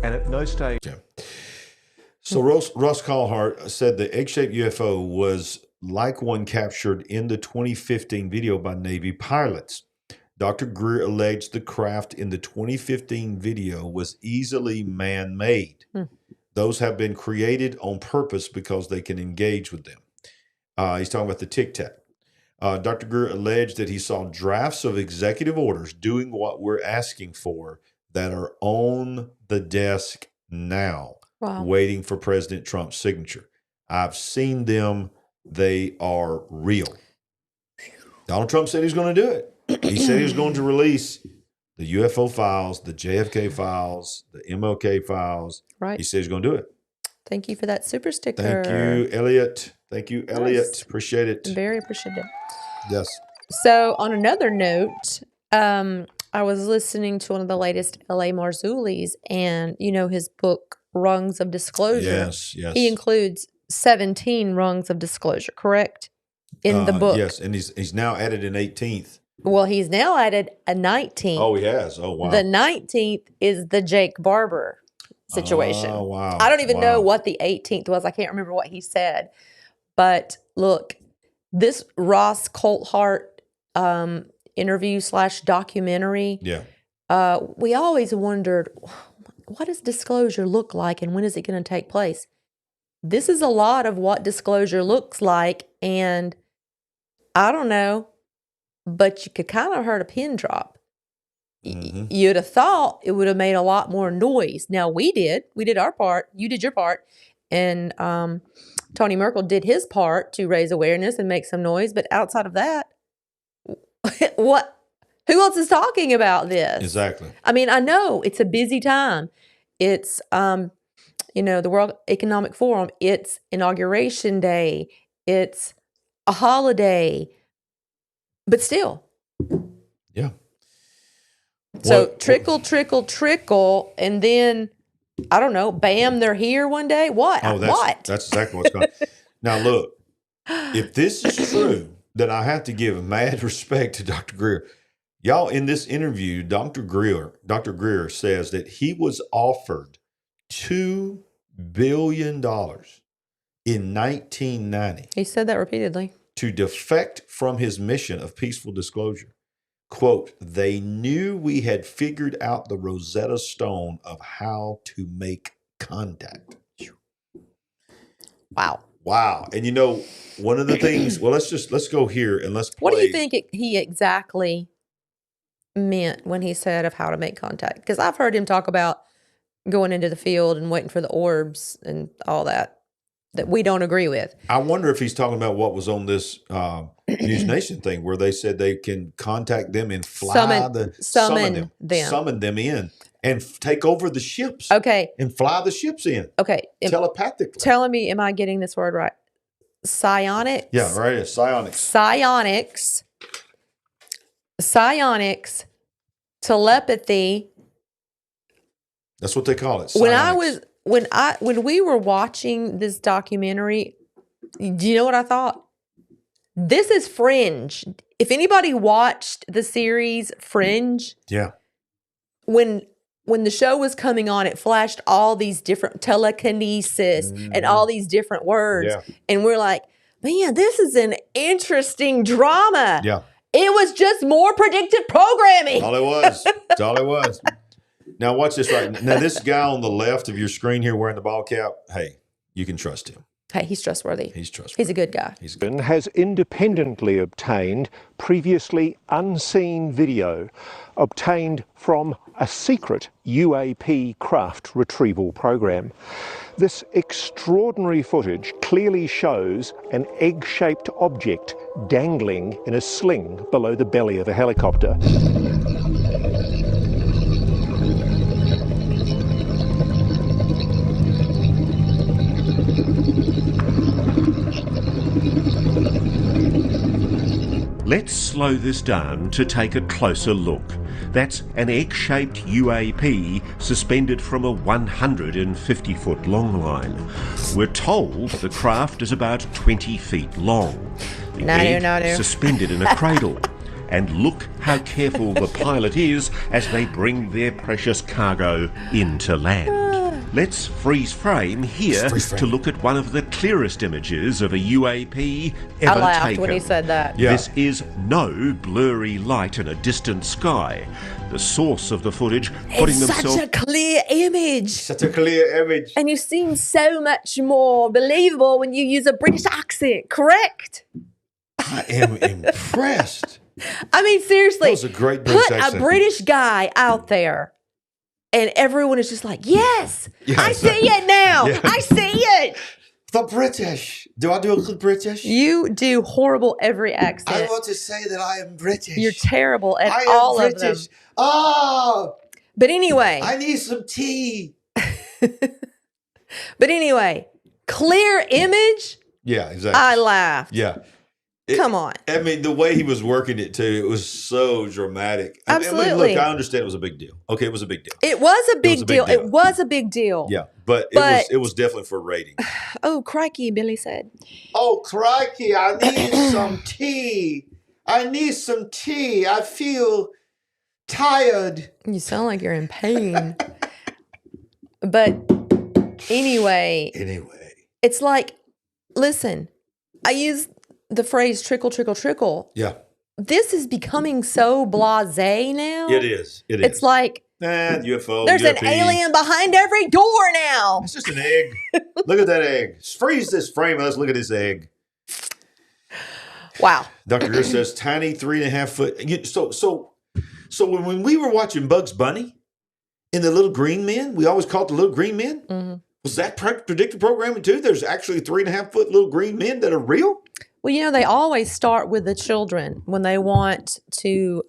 And at no stage... Yeah. So Russ Carhart said the egg-shaped UFO was like one captured in the 2015 video by Navy pilots. Dr. Greer alleged the craft in the 2015 video was easily man-made. Those have been created on purpose because they can engage with them. He's talking about the Tic Tac. Dr. Greer alleged that he saw drafts of executive orders doing what we're asking for that are on the desk now, waiting for President Trump's signature. I've seen them. They are real. Donald Trump said he's going to do it. He said he was going to release the UFO files, the JFK files, the MLK files. Right. He said he's going to do it. Thank you for that super sticker. Thank you, Elliot. Thank you, Elliot. Yes. Appreciate it. Very appreciative. Yes. So on another note, I was listening to one of the latest L.A. Marzulli's, and you know his book, Rungs of Disclosure. Yes, yes. He includes 17 rungs of disclosure, correct? In the book. Yes, and he's now added an 18th. Well, he's now added a 19th. Oh, he has. Oh, wow. The 19th is the Jake Barber situation. Oh, wow. I don't even know what the 18th was. I can't remember what he said. But look, this Ross Coulthart interview / documentary. Yeah. We always wondered, what does disclosure look like and when is it going to take place? This is a lot of what disclosure looks like, and I don't know, but you could kind of heard a pin drop. You'd have thought it would have made a lot more noise. Now we did our part. You did your part, and Tony Merkel did his part to raise awareness and make some noise. But outside of that, what? Who else is talking about this? Exactly. I mean, I know it's a busy time. It's the World Economic Forum. It's Inauguration Day. It's a holiday. But still. Yeah. So trickle, and then, I don't know, bam, they're here one day? What? That's exactly what's going on. Now, look, if this is true, then I have to give mad respect to Dr. Greer. Y'all, in this interview, Dr. Greer says that he was offered $2 billion in 1990. He said that repeatedly. To defect from his mission of peaceful disclosure. Quote, they knew we had figured out the Rosetta Stone of how to make contact. Wow. And one of the things, let's go here and let's play. What do you think he exactly meant when he said of how to make contact? Because I've heard him talk about going into the field and waiting for the orbs and all that we don't agree with. I wonder if he's talking about what was on this News Nation thing where they said they can contact them and summon them in and take over the ships. Okay. And fly the ships in. Okay. Telepathically. Telling me, am I getting this word right? Psionics? Yeah, right. Psionics. Psionics. Telepathy. That's what they call it. Psionics. When we were watching this documentary, do you know what I thought? This is Fringe. If anybody watched the series Fringe, yeah. When the show was coming on, it flashed all these different telekinesis and all these different words. Yeah. And we're like, man, this is an interesting drama. Yeah. It was just more predictive programming. All it was. That's all it was. Now watch this right now. This guy on the left of your screen here wearing the ball cap, hey, you can trust him. Hey, he's trustworthy. He's trustworthy. He's a good guy. Has independently obtained previously unseen video obtained from a secret UAP craft retrieval program. This extraordinary footage clearly shows an egg-shaped object dangling in a sling below the belly of a helicopter. Let's slow this down to take a closer look. That's an egg-shaped UAP suspended from a 150-foot long line. We're told the craft is about 20 feet long. The egg suspended in a cradle. And look how careful the pilot is as they bring their precious cargo into land. Let's freeze frame here to look at one of the clearest images of a UAP ever I laughed taken. when he said that. Yeah. This is no blurry light in a distant sky. The source of the footage putting It's themselves... such a clear image. Such a clear image. And you seem so much more believable when you use a British accent, correct? I am impressed. I mean, seriously. That was a great British put accent. a British guy out there and everyone is just like, yes, I see it now. Yeah. I see it. The British. Do I do a good British? You do horrible every accent. I want to say that I am British. You're terrible at I am all British. of them. Oh, But anyway. I need some tea. But anyway, clear image. Yeah, exactly. I laughed. Yeah. Come on. I mean, the way he was working it too, it was so dramatic. Absolutely. I mean, look, I understand it was a big deal. Okay, it was a big deal. It was a big deal. It was a big deal. Yeah, but it was definitely for ratings. Oh, crikey, Billy said. Oh, crikey, I need some tea. I need some tea. I feel tired. You sound like you're in pain. But anyway, it's like, listen, I use the phrase trickle, trickle, trickle. Yeah. This is becoming so blasé now. It is. It is. It's like, UFO. there's UAP. an alien behind every door now. It's just an egg. Look at that egg. Freeze this frame. Let's look at this egg. Wow. Dr. Greer says tiny 3.5 foot. So when we were watching Bugs Bunny and the little green men, we always called the little green men. Mm-hmm. Was that predictive programming too? There's actually 3.5 foot little green men that are real? Well, you know, they always start with the children when they want to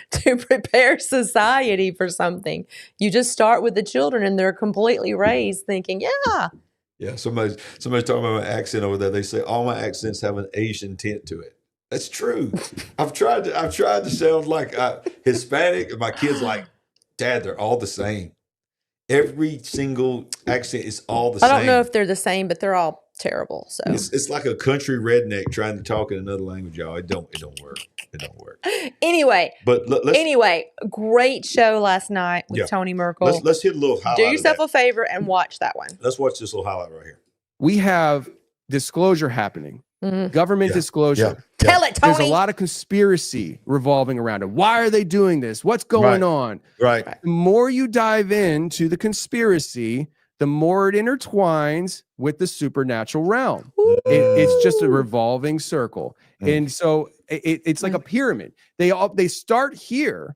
to prepare society for something. You just start with the children and they're completely raised thinking, yeah. Yeah, somebody's talking about my accent over there. They say all my accents have an Asian tint to it. That's true. I've tried to sound like Hispanic, and my kids like, Dad, they're all the same. Every single accent is all the same. I don't know if they're the same, but they're all terrible. So it's like a country redneck trying to talk in another language, y'all. It don't work. It don't work. Anyway, great show last night with Tony Merkel. Let's hit a little highlight. Do yourself a favor and watch that one. Let's watch this little highlight right here. We have disclosure happening. Mm-hmm. Government disclosure. Tell it, Tony. There's a lot of conspiracy revolving around it. Why are they doing this? What's going on? Right. The more you dive into the conspiracy, the more it intertwines with the supernatural realm. It's just a revolving circle. And so it's like a pyramid. They start here,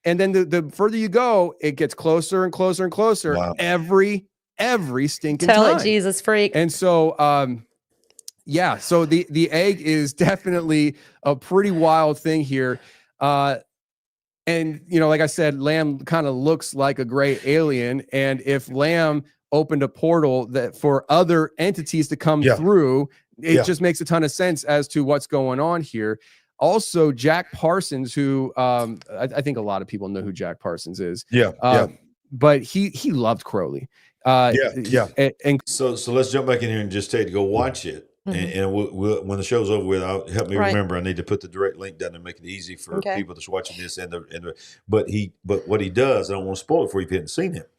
and then the further you go, it gets closer and closer and closer every stinking Tell time. it, Jesus freak. And so yeah, so the egg is definitely a pretty wild thing here. And, you know, like I said, Lamb kind of looks like a gray alien. And if Lamb opened a portal that for other entities to come through, it just makes a ton of sense as to what's going on here. Also, Jack Parsons, who I think a lot of people know who Jack Parsons is. But he loved Crowley. And so let's jump back in here and just tell you to go watch it. And we'll, when the show's over with, help me remember. I need to put the direct link down and make it easy for people that's watching this. But what he does, I don't want to spoil it for you if you haven't seen it.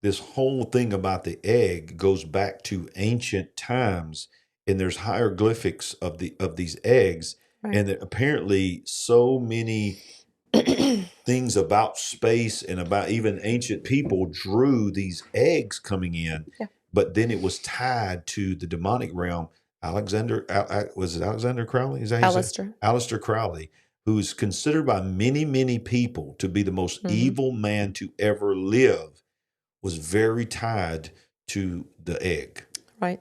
This whole thing about the egg goes back to ancient times, and there's hieroglyphics of these eggs, and that apparently so many things about space and about even ancient people drew these eggs coming in. but then it was tied to the demonic realm. Was it Alexander Crowley? Is that Aleister Crowley, who's considered by many, many people to be the most evil man to ever live, was very tied to the egg. Right.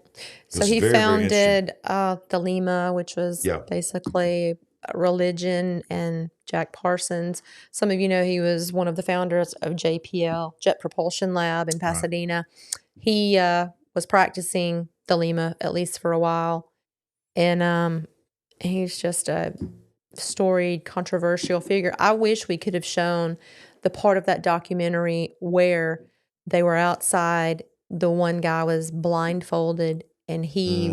So he founded Thelema, which was basically a religion, and Jack Parsons. Some of you know he was one of the founders of JPL, Jet Propulsion Lab in Pasadena. Right. He was practicing Thelema, at least for a while. And he's just a storied, controversial figure. I wish we could have shown the part of that documentary where they were outside. The one guy was blindfolded, and he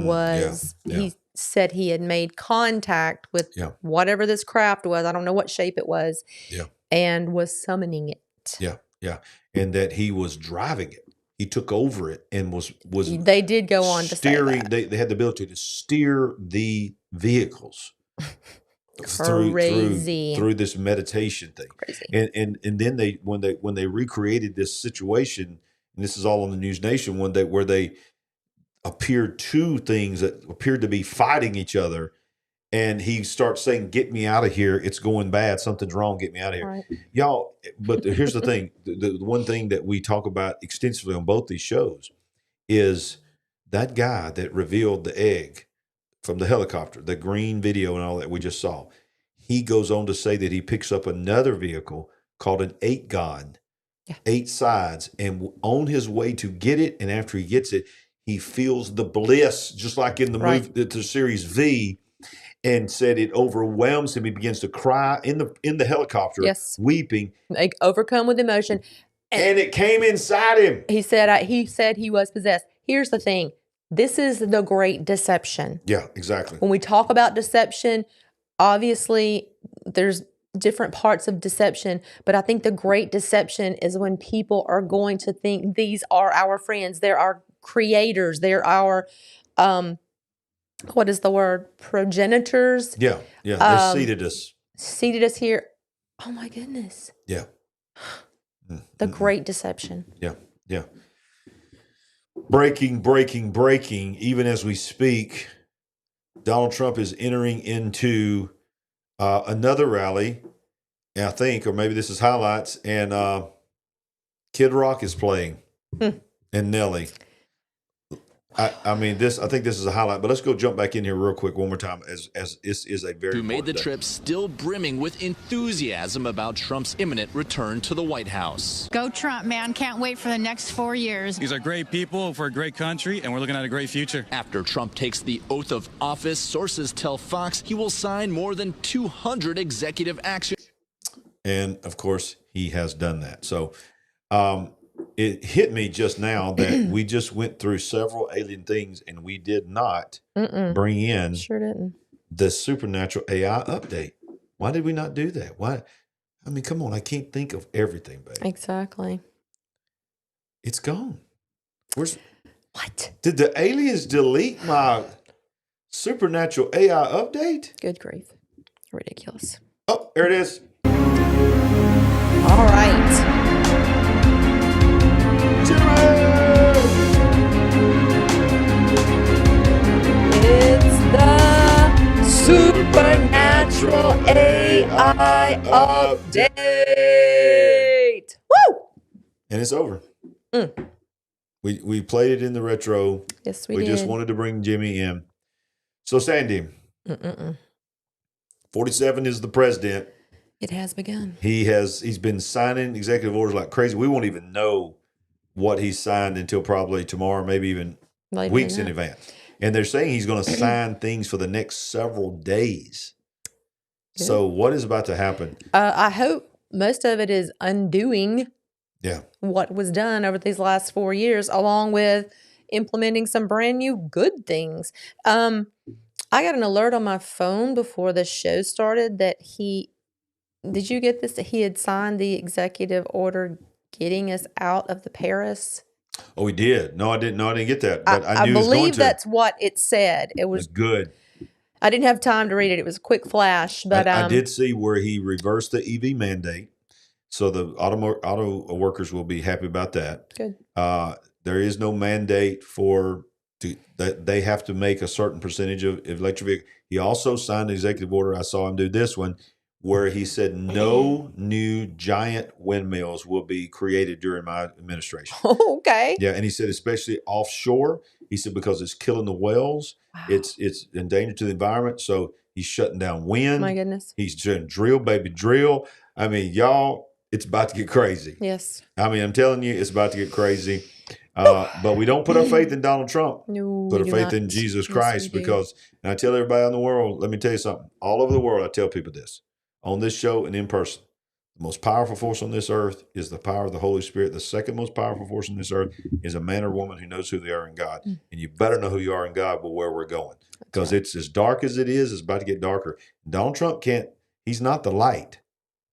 he said he had made contact with whatever this craft was. I don't know what shape it was. Yeah. And was summoning it. Yeah. Yeah. And that he was driving it. He took over it and was they did go on steering, to say that. They had the ability to steer the vehicles through this meditation thing. Crazy. And then when they recreated this situation, and this is all on the News Nation, where they appeared two things that appeared to be fighting each other, and he starts saying, "Get me out of here! It's going bad. Something's wrong. Get me out of here, y'all." But here's the thing: the one thing that we talk about extensively on both these shows is that guy that revealed the egg from the helicopter, the green video and all that we just saw. He goes on to say that he picks up another vehicle called an 8-God, 8 sides, and on his way to get it, and after he gets it, he feels the bliss, just like in the movie, the series V. And said it overwhelms him. He begins to cry in the helicopter, weeping, like overcome with emotion, and it came inside him. He said he was possessed. Here's the thing: this is the great deception. Yeah, exactly. When we talk about deception, obviously there's different parts of deception, but I think the great deception is when people are going to think these are our friends, they're our creators, they're our what is the word? Progenitors. Yeah. They seated us. Seated us here. Oh my goodness. Yeah. The great deception. Yeah. Breaking. Even as we speak, Donald Trump is entering into another rally, I think, or maybe this is highlights, and Kid Rock is playing, and Nelly. I think this is a highlight, but let's go jump back in here real quick one more time as this is a very who made the day. Trip still brimming with enthusiasm about Trump's imminent return to the White House. Go Trump, man. Can't wait for the next 4 years. These are great people for a great country, and we're looking at a great future. After Trump takes the oath of office, sources tell Fox he will sign more than 200 executive actions. And, of course, he has done that. So, it hit me just now that we just went through several alien things and we did not bring in the supernatural AI update. Why did we not do that? Why? I mean, come on. I can't think of everything, babe. Exactly. It's gone. What? Did the aliens delete my supernatural AI update? Good grief. Ridiculous. Oh, there it is. All right. It's the supernatural AI update. Woo! And it's over. We played it in the retro. Yes, we did. We just wanted to bring Jimmy in. So, Sandy, 47 is the president. It has begun. He's been signing executive orders like crazy. We won't even know what he signed until probably tomorrow, maybe even weeks in advance. And they're saying he's going to sign things for the next several days. Good. So what is about to happen? I hope most of it is undoing what was done over these last 4 years, along with implementing some brand new good things. I got an alert on my phone before the show started that did you get this? That he had signed the executive order getting us out of the Paris. Oh, he did. No, I didn't get that. But I knew believe that's what it said. It was good. I didn't have time to read it. It was a quick flash, but I did see where he reversed the EV mandate, so the auto workers will be happy about that. Good. there is no mandate that they have to make a certain percentage of electric vehicles. He also signed an executive order. I saw him do this one, where he said no new giant windmills will be created during my administration. Okay. Yeah, and he said especially offshore. He said because it's killing the whales, it's in danger to the environment. So he's shutting down wind. My goodness. He's doing drill, baby, drill. I mean, y'all, it's about to get crazy. Yes. I mean, I'm telling you, it's about to get crazy. But we don't put our faith in Donald Trump. No, put our faith in Jesus Christ, because, and I tell everybody in the world, let me tell you something. All over the world, I tell people this. On this show and in person, the most powerful force on this earth is the power of the Holy Spirit. The second most powerful force on this earth is a man or woman who knows who they are in God. And you better know who you are in God, but where we're going. Because it's as dark as it is, it's about to get darker. Donald Trump he's not the light.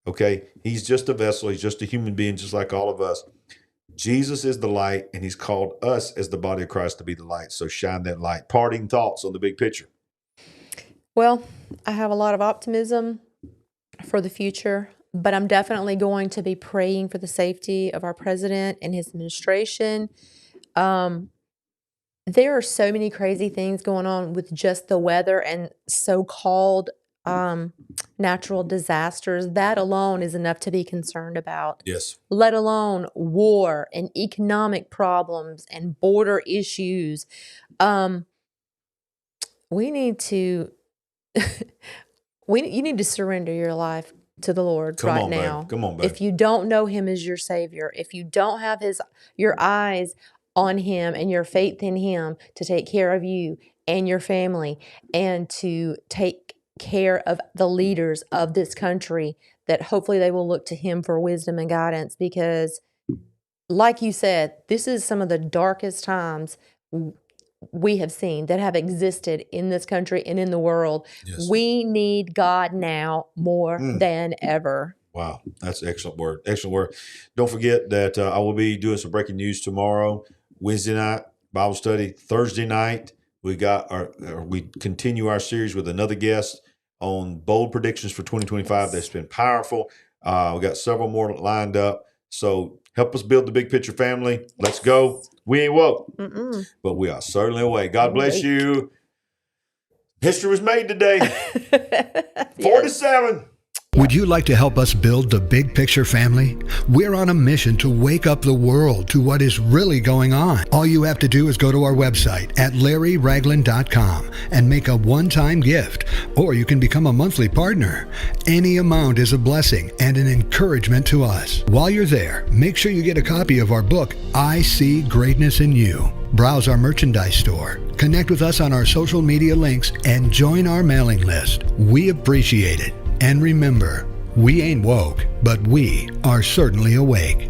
Okay? He's just a vessel. He's just a human being, just like all of us. Jesus is the light, and he's called us as the body of Christ to be the light. So shine that light. Parting thoughts on the big picture. Well, I have a lot of optimism for the future, but I'm definitely going to be praying for the safety of our president and his administration. There are so many crazy things going on with just the weather and so-called natural disasters. That alone is enough to be concerned about. Yes. Let alone war and economic problems and border issues. We need to you need to surrender your life to the Lord right now. Babe. Come on, babe. If you don't know him as your Savior, if you don't have your eyes on him and your faith in him to take care of you and your family and to take care of the leaders of this country, that hopefully they will look to him for wisdom and guidance, because like you said, this is some of the darkest times we have seen that have existed in this country and in the world. Yes. We need God now more than ever. Wow, that's an excellent word. Excellent word. Don't forget that I will be doing some breaking news tomorrow, Wednesday night, Bible study, Thursday night. We continue our series with another guest on bold predictions for 2025. That's been powerful. We got several more lined up. So help us build the big picture family. Let's go. We ain't woke, but we are certainly awake. God bless you. History was made today. 47. Would you like to help us build the big picture family? We're on a mission to wake up the world to what is really going on. All you have to do is go to our website at LarryRagland.com and make a one-time gift, or you can become a monthly partner. Any amount is a blessing and an encouragement to us. While you're there, make sure you get a copy of our book, I See Greatness in You. Browse our merchandise store, connect with us on our social media links, and join our mailing list. We appreciate it. And remember, we ain't woke, but we are certainly awake.